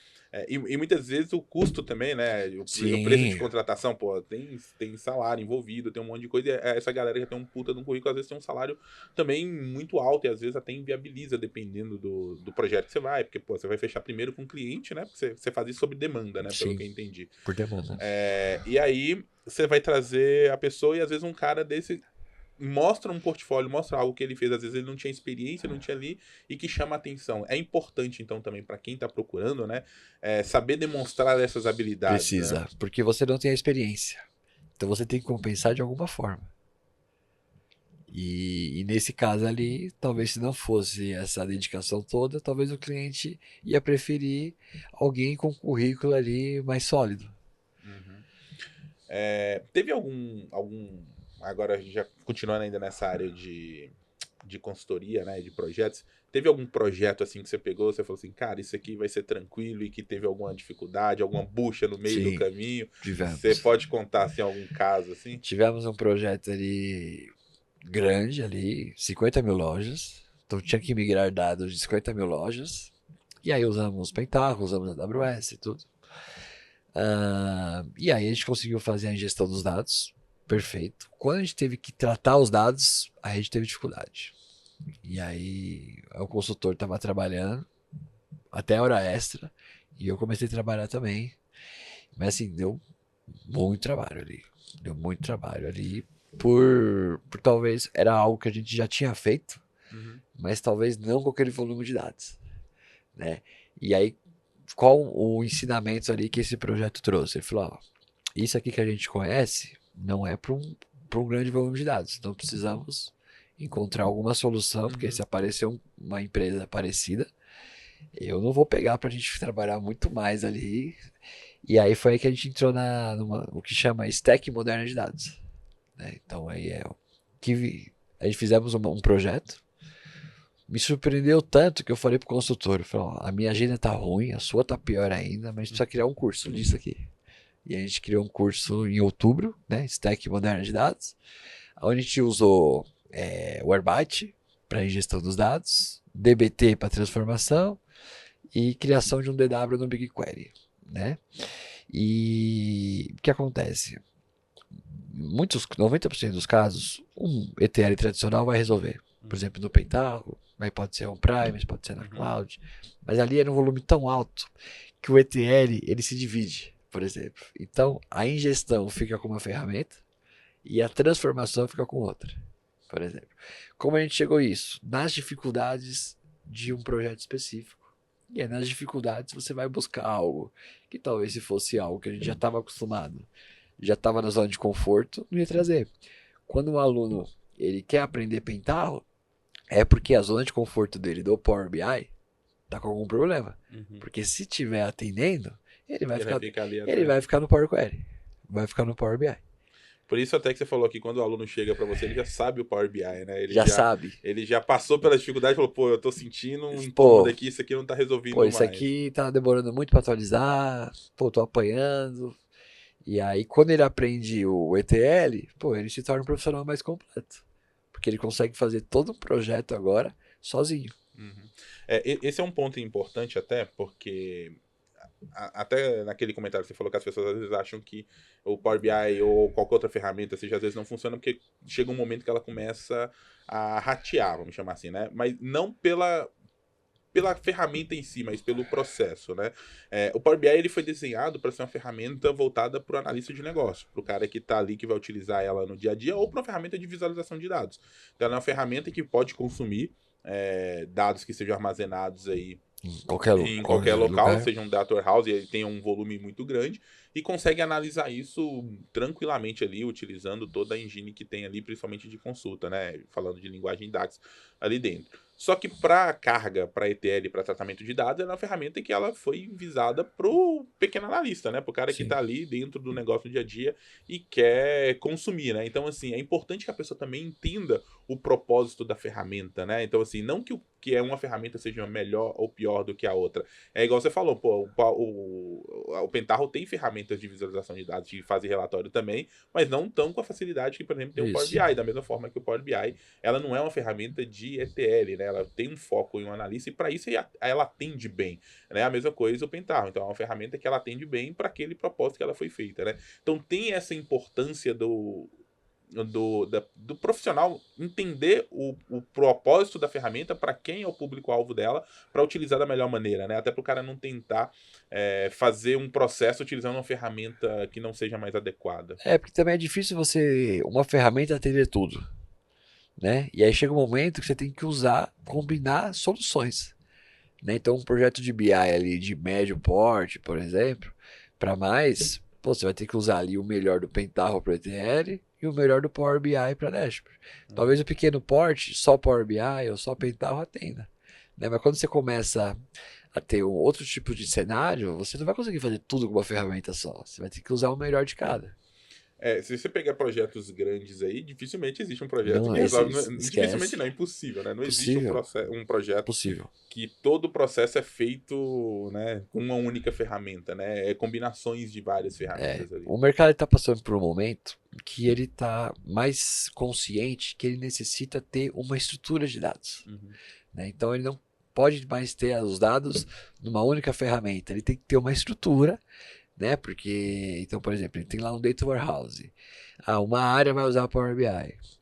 E muitas vezes o custo também, né? O preço de Sim, contratação, pô, tem salário envolvido, tem um monte de coisa. E essa galera que tem um puta de um currículo, às vezes tem um salário também muito alto e às vezes até inviabiliza, dependendo do projeto que você vai. Porque, pô, você vai fechar primeiro com o cliente, né? Porque você faz isso sob demanda, né? Pelo sim, que eu entendi. por demanda. E aí você vai trazer a pessoa e às vezes um cara desse mostra um portfólio, mostra algo que ele fez, às vezes ele não tinha experiência, não tinha ali e que chama atenção. É importante então também para quem está procurando, né, saber demonstrar essas habilidades, né? Precisa, porque você não tem a experiência. Então você tem que compensar de alguma forma. E nesse caso ali, talvez se não fosse essa dedicação toda, talvez o cliente ia preferir alguém com currículo ali mais sólido. Uhum. Teve agora já continuando ainda nessa área de consultoria, né, de projetos, teve algum projeto assim que você pegou, você falou assim, cara, isso aqui vai ser tranquilo e que teve alguma dificuldade, alguma bucha no meio do Sim, caminho? Você tivemos. pode contar assim algum caso assim? Tivemos um projeto ali grande ali, 50 mil lojas. Então tinha que migrar dados de 50 mil lojas. E aí usamos Pentaho, usamos AWS e tudo. E aí a gente conseguiu fazer a ingestão dos dados. Perfeito. Quando a gente teve que tratar os dados, a gente teve dificuldade. E aí o consultor estava trabalhando até hora extra. E eu comecei a trabalhar também. Mas assim, deu muito trabalho ali. Deu muito trabalho ali. Por talvez era algo que a gente já tinha feito, Uhum. mas talvez não com aquele volume de dados, né? E aí qual o ensinamento ali que esse projeto trouxe? Ele falou, ó, isso aqui que a gente conhece não é para um grande volume de dados. Então precisamos encontrar alguma solução, porque se aparecer uma empresa parecida, eu não vou pegar para a gente trabalhar muito mais ali. E aí foi aí que a gente entrou o que chama Stack Moderna de Dados, né? Então aí é o que a gente fizemos um projeto. Me surpreendeu tanto que eu falei pro consultor, eu falei, ó, a minha agenda tá ruim, a sua tá pior ainda, mas a gente precisa criar um curso disso aqui. E a gente criou um curso em outubro, né, Stack Moderna de Dados, onde a gente usou o Airbyte para ingestão dos dados, dbt para transformação e criação de um DW no BigQuery, né? E o que acontece? 90% dos casos, um ETL tradicional vai resolver. Por exemplo, no Pentaho, aí pode ser on-premise, pode ser na cloud. Mas ali era um volume tão alto que o ETL ele se divide, por exemplo. Então, a ingestão fica com uma ferramenta e a transformação fica com outra, por exemplo. Como a gente chegou a isso? Nas dificuldades de um projeto específico. E aí, nas dificuldades, você vai buscar algo que talvez se fosse algo que a gente já estava acostumado, já estava na zona de conforto, não ia trazer. Quando um aluno ele quer aprender Pentaho, é porque a zona de conforto dele do Power BI tá com algum problema. Porque se tiver atendendo, ele vai ficar no Power Query, vai ficar no Power BI. Por isso até que você falou que quando o aluno chega para você, ele já sabe o Power BI, né? Ele já sabe. Ele já passou pela dificuldade e falou, pô, eu tô sentindo um incômodo aqui, isso aqui não tá resolvendo mais. Isso aqui tá demorando muito para atualizar, pô, tô apanhando. E aí, quando ele aprende o ETL, pô, ele se torna um profissional mais completo. Porque ele consegue fazer todo um projeto agora sozinho. Esse é um ponto importante até, porque até naquele comentário que você falou que as pessoas às vezes acham que o Power BI ou qualquer outra ferramenta seja, às vezes não funciona porque chega um momento que ela começa a ratear, vamos chamar assim, né? Mas não pela ferramenta em si, mas pelo processo, né? O Power BI ele foi desenhado para ser uma ferramenta voltada para o analista de negócio, para o cara que está ali, que vai utilizar ela no dia a dia, ou para uma ferramenta de visualização de dados. Então ela é uma ferramenta que pode consumir dados que sejam armazenados aí em qualquer local, seja um data warehouse e tenha um volume muito grande, e consegue analisar isso tranquilamente ali, utilizando toda a engine que tem ali, principalmente de consulta, né? Falando de linguagem DAX ali dentro. Só que para carga, para ETL, para tratamento de dados, ela é uma ferramenta que ela foi visada para o pequeno analista, né? Para o cara que está ali dentro do negócio do dia a dia e quer consumir, né? Então, assim, é importante que a pessoa também entenda o propósito da ferramenta, né? Então, assim, não que uma ferramenta seja melhor ou pior do que a outra. É igual você falou, pô, o Pentaho tem ferramentas de visualização de dados, de fazer relatório também, mas não tão com a facilidade que, por exemplo, tem o Power BI. Da mesma forma que o Power BI, ela não é uma ferramenta de ETL, né? Ela tem um foco em um analista e para isso ela atende bem, né? A mesma coisa o Pentaho. Então é uma ferramenta que ela atende bem para aquele propósito que ela foi feita, né? Então tem essa importância do profissional entender o propósito da ferramenta, para quem é o público-alvo dela, para utilizar da melhor maneira, né? Até para o cara não tentar fazer um processo utilizando uma ferramenta que não seja mais adequada. Porque também é difícil uma ferramenta atender tudo, né? E aí chega um momento que você tem que combinar soluções, né? Então um projeto de BI ali de médio porte, por exemplo, para mais, você vai ter que usar ali o melhor do Pentaho para ETL e o melhor do Power BI para Dashboard. Talvez o pequeno porte, só Power BI ou só Pentaho atenda, né? Mas quando você começa a ter um outro tipo de cenário, você não vai conseguir fazer tudo com uma ferramenta só. Você vai ter que usar o melhor de cada. Se você pegar projetos grandes aí, dificilmente existe um projeto que resolve. Dificilmente não, é impossível, né? Não existe um projeto que todo o processo é feito, né, com uma única ferramenta, né? É combinações de várias ferramentas ali. O mercado está passando por um momento que ele está mais consciente que ele necessita ter uma estrutura de dados. Né? Então ele não pode mais ter os dados numa única ferramenta. Ele tem que ter uma estrutura, né? Porque, então, por exemplo, ele tem lá um Data Warehouse. Uma área vai usar o Power BI.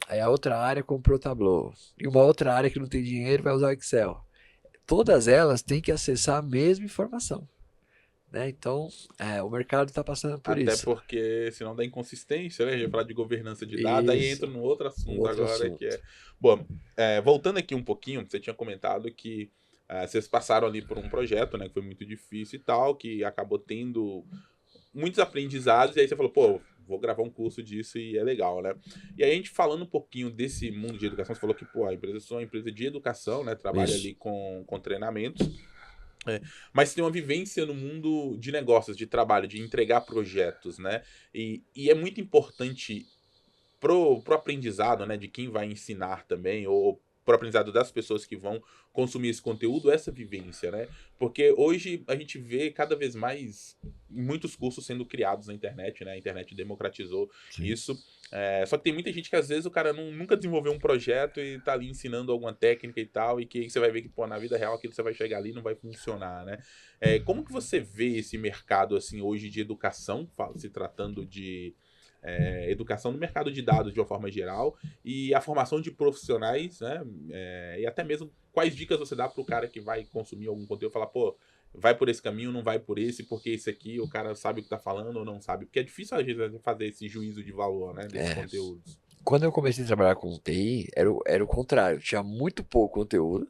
Aí a outra área comprou o Tableau. E uma outra área que não tem dinheiro vai usar o Excel. Todas elas têm que acessar a mesma informação. Né? Então, o mercado está passando por isso. Até porque, senão dá inconsistência, né? A gente vai falar de governança de dados, aí entra num outro assunto agora que é... Bom, voltando aqui um pouquinho, você tinha comentado que vocês passaram ali por um projeto, né, que foi muito difícil e tal, que acabou tendo muitos aprendizados, e aí você falou, pô, vou gravar um curso disso e é legal, né? E aí a gente falando um pouquinho desse mundo de educação, você falou que, pô, a empresa é uma empresa de educação, né? Trabalha Isso. ali com treinamentos, mas tem uma vivência no mundo de negócios, de trabalho, de entregar projetos, né? E é muito importante pro aprendizado, né, de quem vai ensinar também, ou pro aprendizado das pessoas que vão consumir esse conteúdo, essa vivência, né? Porque hoje a gente vê cada vez mais muitos cursos sendo criados na internet, né? A internet democratizou Sim. isso. Só que tem muita gente que às vezes o cara nunca desenvolveu um projeto e tá ali ensinando alguma técnica e tal, e que você vai ver que, pô, na vida real aquilo você vai chegar ali e não vai funcionar, né? Como que você vê esse mercado, assim, hoje de educação, se tratando de educação no mercado de dados de uma forma geral e a formação de profissionais, né? E até mesmo quais dicas você dá para o cara que vai consumir algum conteúdo, falar, pô, vai por esse caminho, não vai por esse, porque esse aqui o cara sabe o que tá falando ou não sabe. Porque é difícil às vezes fazer esse juízo de valor, né, desses É, conteúdos. quando eu comecei a trabalhar com TI, era o contrário. Tinha muito pouco conteúdo,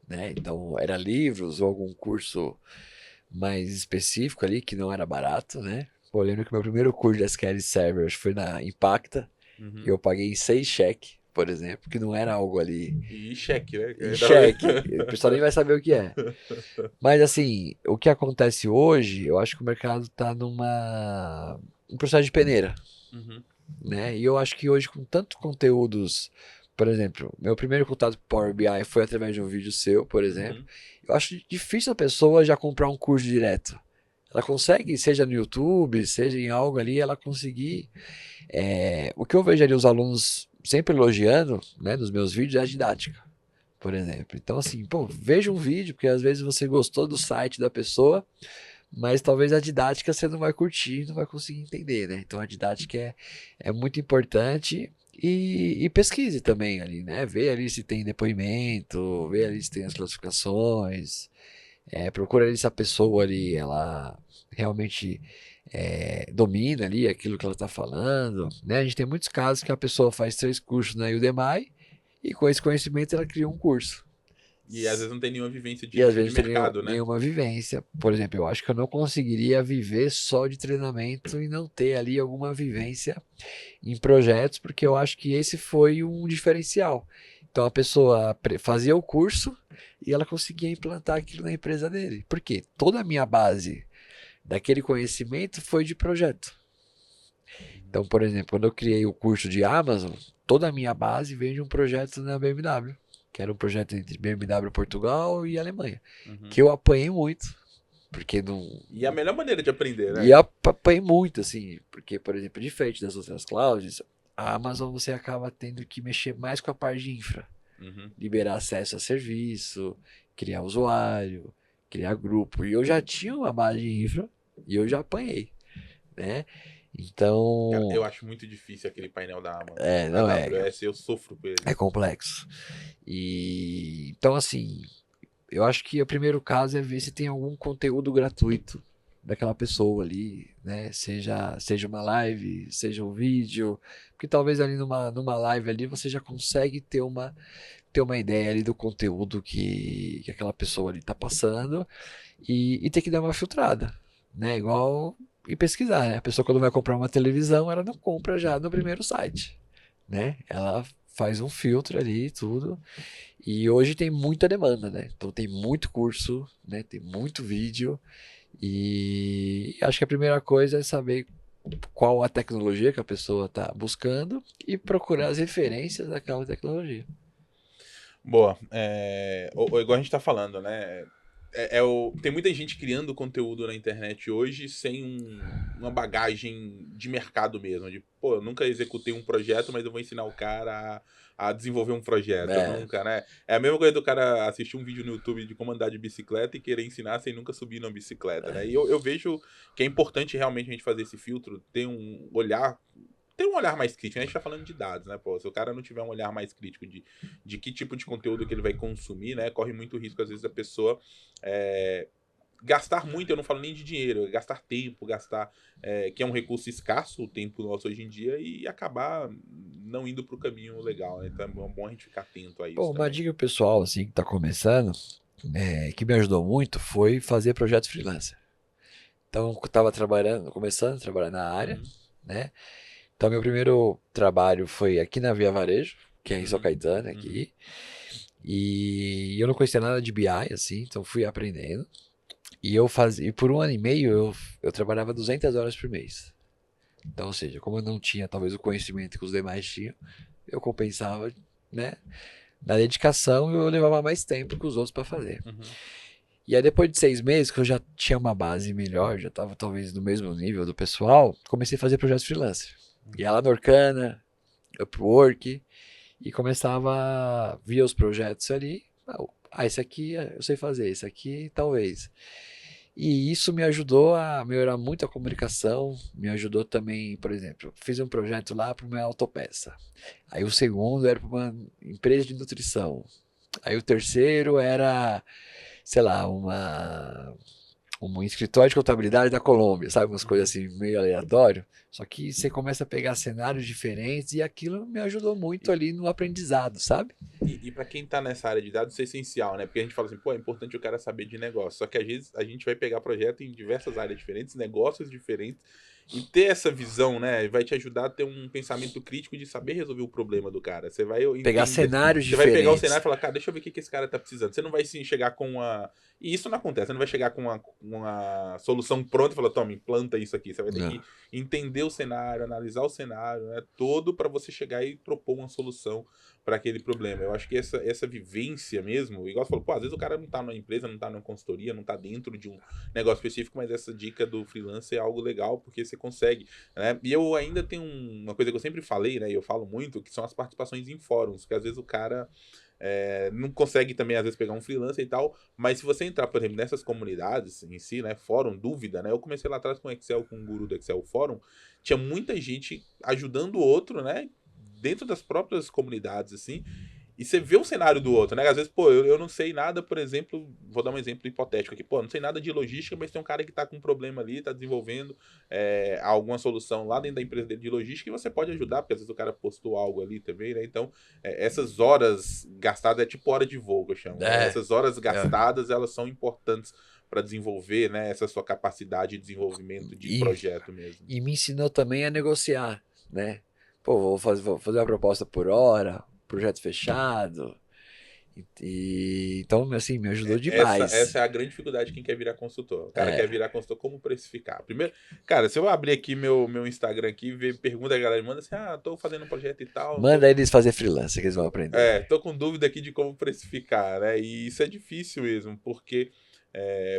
né? Então, era livros ou algum curso mais específico ali, que não era barato, né? Pô, eu lembro que meu primeiro curso de SQL Server foi na Impacta, e Uhum. eu paguei 6 cheques, por exemplo, que não era algo ali E cheque, né? em Dá pra ver. cheque. O pessoal nem vai saber o que é. Mas assim, o que acontece hoje, eu acho que o mercado está um processo de peneira, Uhum. né? E eu acho que hoje com tantos conteúdos, por exemplo, meu primeiro contato com Power BI foi através de um vídeo seu, por exemplo. Uhum. Eu acho difícil a pessoa já comprar um curso direto. Ela consegue, seja no YouTube, seja em algo ali, ela conseguir. O que eu vejo ali os alunos sempre elogiando, né, nos meus vídeos é a didática, por exemplo. Então, assim, pô, veja um vídeo, porque às vezes você gostou do site da pessoa, mas talvez a didática você não vai curtir, não vai conseguir entender, né? Então a didática é muito importante e pesquise também ali, né? Vê ali se tem depoimento, vê ali se tem as classificações, procura ali se a pessoa ali, ela realmente domina ali aquilo que ela está falando, né? A gente tem muitos casos que a pessoa faz 3 cursos na Udemy e com esse conhecimento ela cria um curso. E às vezes não tem nenhuma vivência E às de vezes tem mercado, né? nenhuma vivência. Por exemplo, eu acho que eu não conseguiria viver só de treinamento e não ter ali alguma vivência em projetos, porque eu acho que esse foi um diferencial. Então a pessoa fazia o curso e ela conseguia implantar aquilo na empresa dele. Por quê? Toda a minha base daquele conhecimento foi de projeto. Então, por exemplo, quando eu criei o curso de Amazon, toda a minha base veio de um projeto na BMW, que era um projeto entre BMW Portugal e Alemanha, Uhum. que eu apanhei muito, porque não. E é a melhor maneira de aprender, E né? apanhei muito, assim, porque, por exemplo, diferente das outras clouds, a Amazon você acaba tendo que mexer mais com a parte de infra, Uhum. liberar acesso a serviço, criar usuário, criar grupo. E eu já tinha uma base de infra e eu já apanhei, né? Cara, Então, eu acho muito difícil aquele painel da Amazon. A não é. AWS, eu sofro com ele. É complexo. E então, assim, eu acho que o primeiro caso é ver se tem algum conteúdo gratuito daquela pessoa ali, né? Seja uma live, seja um vídeo, porque talvez ali numa live ali você já consegue ter uma ideia ali do conteúdo que aquela pessoa ali tá passando e ter que dar uma filtrada, né? Igual e pesquisar, né? A pessoa quando vai comprar uma televisão, ela não compra já no primeiro site, né? Ela faz um filtro ali e tudo. E hoje tem muita demanda, né? Então tem muito curso, né? Tem muito vídeo. E acho que a primeira coisa é saber qual a tecnologia que a pessoa está buscando e procurar as referências daquela tecnologia. Boa. Igual a gente tá falando, né? Tem muita gente criando conteúdo na internet hoje sem uma bagagem de mercado mesmo. De, pô, eu nunca executei um projeto, mas eu vou ensinar o cara a desenvolver um projeto. Eu É, nunca, né? É a mesma coisa do cara assistir um vídeo no YouTube de como andar de bicicleta e querer ensinar sem nunca subir numa bicicleta, né? E eu vejo que é importante realmente a gente fazer esse filtro, ter um olhar mais crítico, né? A gente tá falando de dados, né, pô? Se o cara não tiver um olhar mais crítico de que tipo de conteúdo que ele vai consumir, né? Corre muito risco, às vezes, a pessoa gastar muito, eu não falo nem de dinheiro, é gastar tempo, que é um recurso escasso, o tempo nosso hoje em dia, e acabar não indo pro caminho legal, né? Então é bom a gente ficar atento a bom, isso uma também. dica pessoal, assim, que está começando, que me ajudou muito foi fazer projetos freelancer. Então, eu estava começando a trabalhar na área, né? Então, meu primeiro trabalho foi aqui na Via Varejo, que é em São Caetano, aqui. E eu não conhecia nada de BI, assim, então fui aprendendo. E por 1 ano e meio eu trabalhava 200 horas por mês. Então, ou seja, como eu não tinha talvez o conhecimento que os demais tinham, eu compensava, né? Na dedicação eu levava mais tempo que os outros para fazer. E aí depois de 6 meses, que eu já tinha uma base melhor, já estava talvez no mesmo nível do pessoal, comecei a fazer projetos freelancer. Ia lá no Orkana, Upwork, e começava, via os projetos ali, esse aqui eu sei fazer, esse aqui talvez. E isso me ajudou a melhorar muito a comunicação, me ajudou também, por exemplo, fiz um projeto lá para uma autopeça. Aí o segundo era para uma empresa de nutrição. Aí o terceiro era, sei lá, um escritório de contabilidade da Colômbia, sabe? Umas coisas assim, meio aleatório. Só que você começa a pegar cenários diferentes e aquilo me ajudou muito ali no aprendizado, sabe? E para quem tá nessa área de dados, isso é essencial, né? Porque a gente fala assim, pô, é importante o cara saber de negócio. Só que às vezes a gente vai pegar projeto em diversas áreas diferentes, negócios diferentes, e ter essa visão, né? Vai te ajudar a ter um pensamento crítico de saber resolver o problema do cara. Você vai Pegar cenários Você vai pegar o diferentes. cenário e falar, cara, deixa eu ver o que esse cara tá precisando. Você não vai sim chegar com uma. E isso não acontece, você não vai chegar com uma solução pronta e falar, toma, implanta isso aqui. Você vai ter que entender o cenário, analisar o cenário, né? Todo para você chegar e propor uma solução para aquele problema. Eu acho que essa vivência mesmo, igual você falou, pô, às vezes o cara não tá numa empresa, não tá numa consultoria, não tá dentro de um negócio específico, mas essa dica do freelancer é algo legal, porque você consegue, né? E eu ainda tenho uma coisa que eu sempre falei, né, e eu falo muito, que são as participações em fóruns, que às vezes o cara não consegue também, às vezes, pegar um freelancer e tal, mas se você entrar, por exemplo, nessas comunidades em si, né, fórum, dúvida, né, eu comecei lá atrás com o Excel, com o guru do Excel Fórum, tinha muita gente ajudando o outro, né, dentro das próprias comunidades, assim, e você vê o cenário do outro, né? Às vezes, pô, eu não sei nada, por exemplo, vou dar um exemplo hipotético aqui, pô, não sei nada de logística, mas tem um cara que tá com um problema ali, tá desenvolvendo alguma solução lá dentro da empresa dele de logística e você pode ajudar, porque às vezes o cara postou algo ali também, né? Então, essas horas gastadas, é tipo hora de voo, que eu chamo, né? Essas horas gastadas, elas são importantes para desenvolver, né, essa sua capacidade de desenvolvimento de projeto mesmo. E me ensinou também a negociar, né? Pô, vou fazer uma proposta por hora, projeto fechado. Então, assim, me ajudou demais. Essa é a grande dificuldade de quem quer virar consultor. O cara quer virar consultor, como precificar? Primeiro, cara, se eu abrir aqui meu Instagram aqui, ver pergunta a galera, manda assim, tô fazendo um projeto e tal. Manda eles fazer freelancer, que eles vão aprender. Tô com dúvida aqui de como precificar, né? E isso é difícil mesmo, porque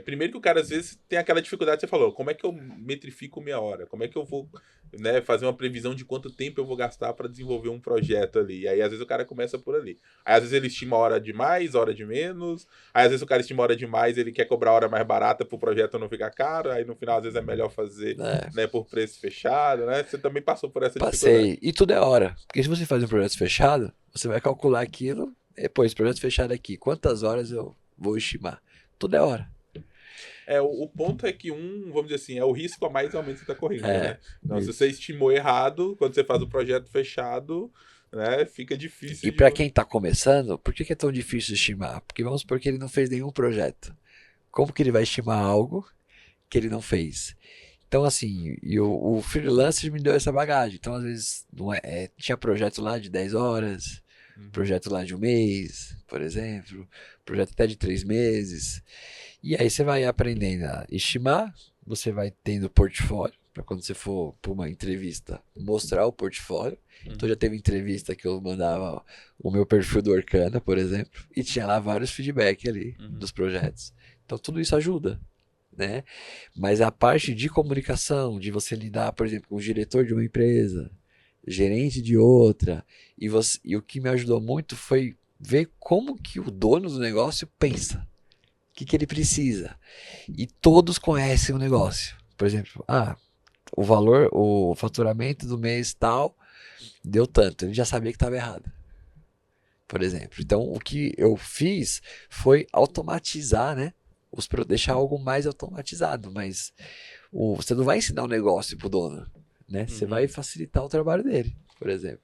primeiro que o cara às vezes tem aquela dificuldade que você falou, como é que eu metrifico minha hora? Como é que eu vou, né, fazer uma previsão de quanto tempo eu vou gastar para desenvolver um projeto ali? E aí às vezes o cara começa por ali. Aí às vezes ele estima hora de mais, hora de menos. Aí às vezes o cara estima hora de mais, ele quer cobrar hora mais barata para o projeto não ficar caro. Aí no final às vezes é melhor fazer, né, por preço fechado, né? Você também passou por essa dificuldade. Passei. E tudo é hora. Porque se você faz um projeto fechado, você vai calcular aquilo. Depois, projeto fechado aqui, quantas horas eu vou estimar? Tudo é hora. O ponto é que vamos dizer assim, é o risco a mais aumento que você está correndo, né? Então, se você estimou errado, quando você faz o projeto fechado, né, fica difícil. E para quem está começando, por que é tão difícil estimar? Porque vamos supor que ele não fez nenhum projeto. Como que ele vai estimar algo que ele não fez? Então, assim, o freelancer me deu essa bagagem. Então, às vezes, tinha projeto lá de 10 horas, projeto lá de 1 mês, por exemplo, projeto até de 3 meses. E aí você vai aprendendo a estimar, você vai tendo portfólio, para quando você for para uma entrevista, mostrar o portfólio. Então já teve entrevista que eu mandava o meu perfil do Orkana, por exemplo, e tinha lá vários feedbacks ali dos projetos. Então tudo isso ajuda, né? Mas a parte de comunicação, de você lidar, por exemplo, com o diretor de uma empresa, gerente de outra, e o que me ajudou muito foi ver como que o dono do negócio pensa. O que ele precisa. E todos conhecem o negócio. Por exemplo, o valor, o faturamento do mês tal deu tanto. Ele já sabia que estava errado. Por exemplo. Então, o que eu fiz foi automatizar, né? Deixar algo mais automatizado. Mas você não vai ensinar um negócio pro dono, né? Você vai facilitar o trabalho dele, por exemplo.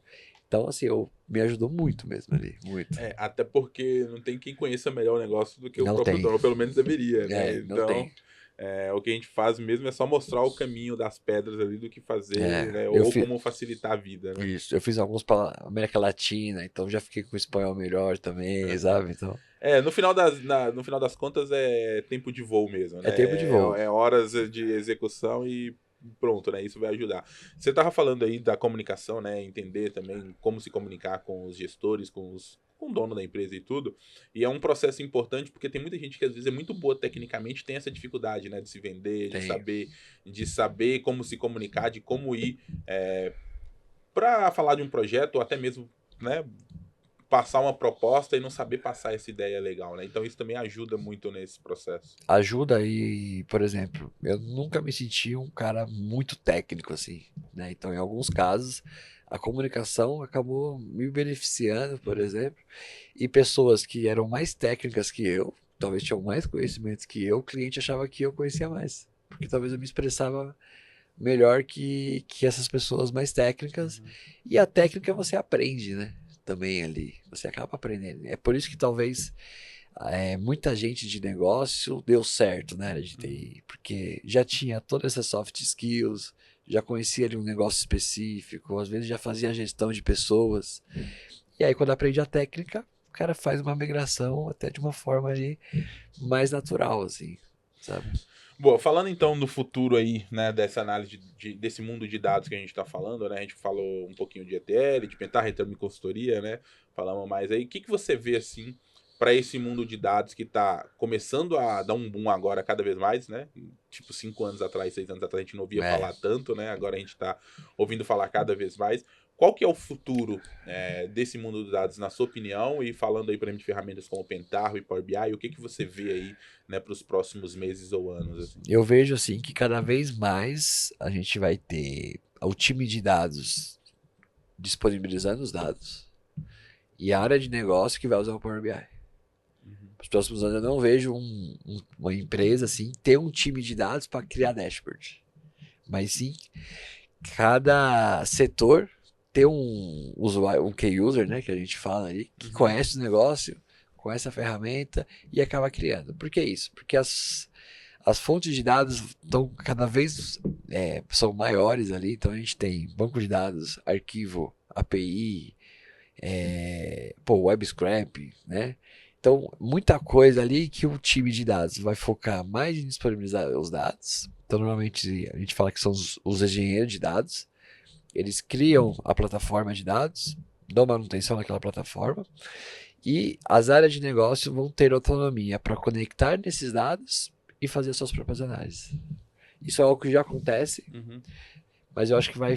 Então, assim, me ajudou muito mesmo ali, muito. Até porque não tem quem conheça melhor o negócio do que o Não próprio tem. dono, pelo menos deveria, né? Não tem. Então, o que a gente faz mesmo é só mostrar o caminho das pedras ali do que fazer, né? Eu Ou fiz como facilitar a vida, né? isso, eu fiz alguns para América Latina, então já fiquei com o espanhol melhor também, sabe? Então, No final das contas é tempo de voo mesmo, é né? tempo de voo. É horas de execução e pronto, né? Isso vai ajudar. Você estava falando aí da comunicação, né? Entender também como se comunicar com os gestores, com o dono da empresa e tudo. E é um processo importante porque tem muita gente que às vezes é muito boa tecnicamente, tem essa dificuldade, né? De se vender, Tem. de saber como se comunicar, de como ir para falar de um projeto ou até mesmo, né? Passar uma proposta e não saber passar essa ideia legal, né? Então isso também ajuda muito nesse processo. Ajuda aí, por exemplo, eu nunca me senti um cara muito técnico assim, né? Então, em alguns casos, a comunicação acabou me beneficiando, por exemplo, e pessoas que eram mais técnicas que eu, talvez tinham mais conhecimentos que eu, o cliente achava que eu conhecia mais, porque talvez eu me expressava melhor que essas pessoas mais técnicas, e a técnica você aprende, né? Também ali, você acaba aprendendo. É por isso que talvez muita gente de negócio deu certo na área de TI, porque já tinha todas essas soft skills, já conhecia ali um negócio específico, às vezes já fazia gestão de pessoas. E aí, quando aprende a técnica, o cara faz uma migração até de uma forma ali mais natural, assim, sabe? Boa, falando então no futuro aí, né, dessa análise desse mundo de dados que a gente está falando, né, a gente falou um pouquinho de ETL, de Pentaho e consultoria, né, falamos mais aí. O que você vê, assim, para esse mundo de dados que está começando a dar um boom agora cada vez mais, né, tipo 5 anos atrás, 6 anos atrás a gente não ouvia É, falar tanto, né, agora a gente está ouvindo falar cada vez mais. Qual que é o futuro desse mundo dos dados, na sua opinião, e falando aí para mim de ferramentas como Pentaho e Power BI, o que você vê aí, né, para os próximos meses ou anos, assim? eu vejo assim que cada vez mais a gente vai ter o time de dados disponibilizando os dados e a área de negócio que vai usar o Power BI. Nos próximos anos eu não vejo uma empresa assim ter um time de dados para criar dashboard, mas sim cada setor ter um usuário, um key user, né, que a gente fala aí, que conhece o negócio, conhece a ferramenta e acaba criando. Por que isso? Porque as fontes de dados estão cada vez são maiores ali, então a gente tem banco de dados, arquivo, API, web scrap, né? Então, muita coisa ali que o time de dados vai focar mais em disponibilizar os dados. Então, normalmente a gente fala que são os engenheiros de dados. Eles criam a plataforma de dados, dão manutenção naquela plataforma, e as áreas de negócio vão ter autonomia para conectar nesses dados e fazer suas próprias análises. Isso é algo que já acontece, Uhum. mas eu acho que vai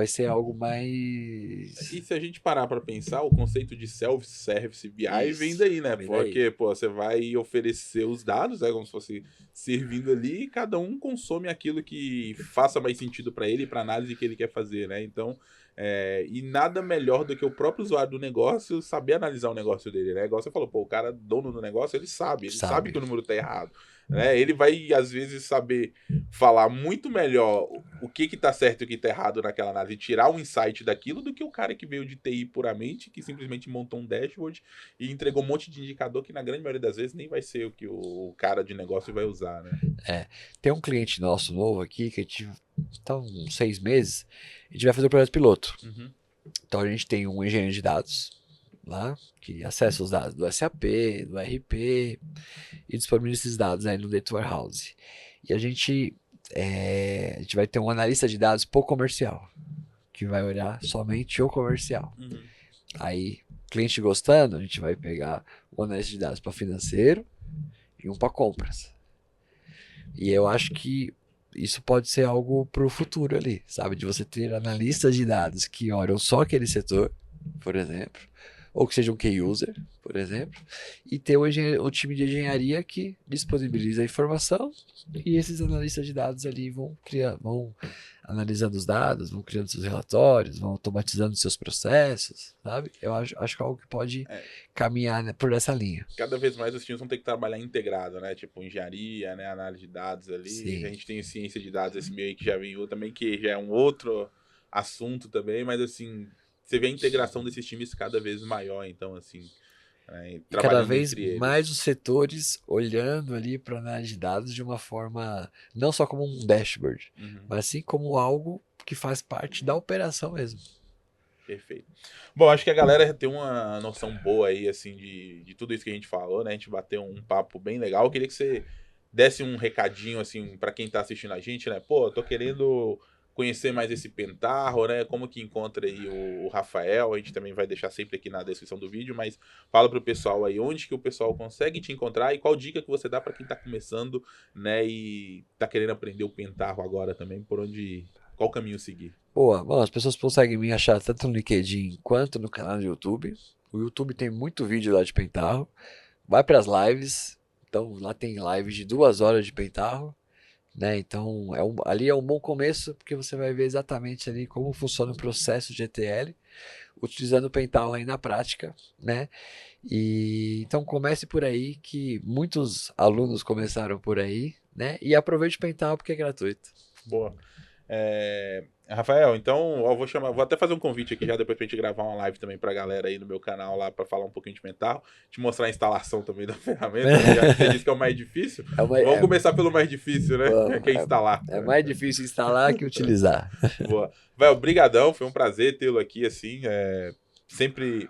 ser algo E mais. se a gente parar para pensar, o conceito de self-service BI vem Isso, daí, né? vem daí. Porque, pô, você vai oferecer os dados, como se fosse servindo ali, e cada um consome aquilo que faça mais sentido para ele, para análise que ele quer fazer, né? Então, e nada melhor do que o próprio usuário do negócio saber analisar o negócio dele, né? Igual você falou, pô, o cara dono do negócio, ele sabe que Sabe? o número tá errado, né? Ele vai, às vezes, saber falar muito melhor o que tá certo e o que tá errado naquela análise, tirar um insight daquilo, do que o cara que veio de TI puramente, que simplesmente montou um dashboard e entregou um monte de indicador que na grande maioria das vezes nem vai ser o que o cara de negócio vai usar, né? Tem um cliente nosso novo aqui que a gente tá uns 6 meses, a gente vai fazer o projeto piloto. Uhum. Então a gente tem um engenheiro de dados lá que acessa os dados do SAP, do RP e disponibiliza esses dados aí no Data Warehouse. E a gente vai ter um analista de dados pro comercial, que vai olhar somente o comercial. Uhum. Aí, cliente gostando, a gente vai pegar o analista de dados para financeiro e um para compras. E eu acho que isso pode ser algo para o futuro ali, sabe? De você ter analistas de dados que olham só aquele setor, por exemplo, ou que seja um key user, por exemplo, e ter o time de engenharia que disponibiliza a informação e esses analistas de dados ali vão analisando os dados, vão criando seus relatórios, vão automatizando seus processos, sabe? Eu acho que é algo que pode É, caminhar, né, por essa linha. cada vez mais os times vão ter que trabalhar integrado, né? Tipo, engenharia, né? Análise de dados ali. A Sim, gente tem ciência de dados, esse meio aí que já veio também, que já é um outro assunto também, mas assim, você vê a integração desses times cada vez maior, então, assim, E cada trabalhando vez entre eles. mais os setores olhando ali para análise de dados de uma forma, não só como um dashboard, Uhum. mas sim como algo que faz parte da operação mesmo. Perfeito. Bom, acho que a galera tem uma noção boa aí, assim, de tudo isso que a gente falou, né? A gente bateu um papo bem legal. Eu queria que você desse um recadinho, assim, pra quem tá assistindo a gente, né? Pô, eu tô querendo conhecer mais esse Pentaho, né? Como que encontra aí o Rafael? A gente também vai deixar sempre aqui na descrição do vídeo, mas fala pro pessoal aí onde que o pessoal consegue te encontrar e qual dica que você dá pra quem tá começando, né? E tá querendo aprender o Pentaho agora também, por onde... Qual caminho seguir? Boa, bom, as pessoas conseguem me achar tanto no LinkedIn quanto no canal do YouTube. O YouTube tem muito vídeo lá de Pentaho. Vai para as lives, então lá tem lives de 2 horas de Pentaho, né? Então ali é um bom começo porque você vai ver exatamente ali como funciona o processo de ETL, utilizando o Pentaho aí na prática, né? E então comece por aí, que muitos alunos começaram por aí, né? E aproveite o Pentaho porque é gratuito. Boa. Rafael, então eu vou até fazer um convite aqui já depois pra gente gravar uma live também pra galera aí no meu canal lá pra falar um pouquinho de Pentaho, te mostrar a instalação também da ferramenta, né? Já que você disse que é o mais difícil, É, uma, vamos é, começar pelo mais difícil, né? Que é é, instalar. é mais difícil instalar que utilizar. Boa. Velho, brigadão, foi um prazer tê-lo aqui, assim, sempre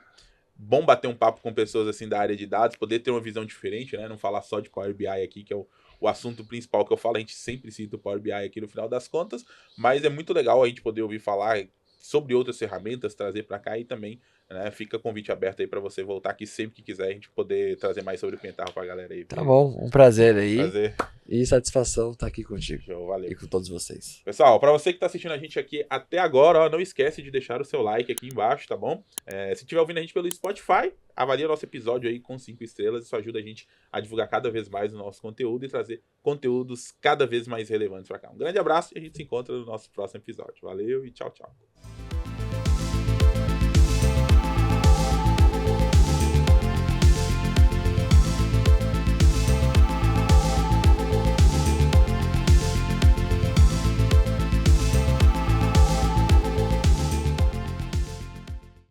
bom bater um papo com pessoas assim da área de dados, poder ter uma visão diferente, né? Não falar só de Power BI aqui, que é o assunto principal que eu falo, a gente sempre cita o Power BI aqui no final das contas, mas é muito legal a gente poder ouvir falar sobre outras ferramentas, trazer para cá e também, né, fica convite aberto aí para você voltar aqui sempre que quiser, a gente poder trazer mais sobre o Pentaho pra galera aí. Tá bom, um prazer aí Prazer. e satisfação estar aqui contigo Show, valeu. e com todos vocês. Pessoal, para você que está assistindo a gente aqui até agora, ó, não esquece de deixar o seu like aqui embaixo, tá bom? Se estiver ouvindo a gente pelo Spotify, avalie o nosso episódio aí com 5 estrelas. Isso ajuda a gente a divulgar cada vez mais o nosso conteúdo e trazer conteúdos cada vez mais relevantes para cá. Um grande abraço e a gente se encontra no nosso próximo episódio. Valeu e tchau, tchau.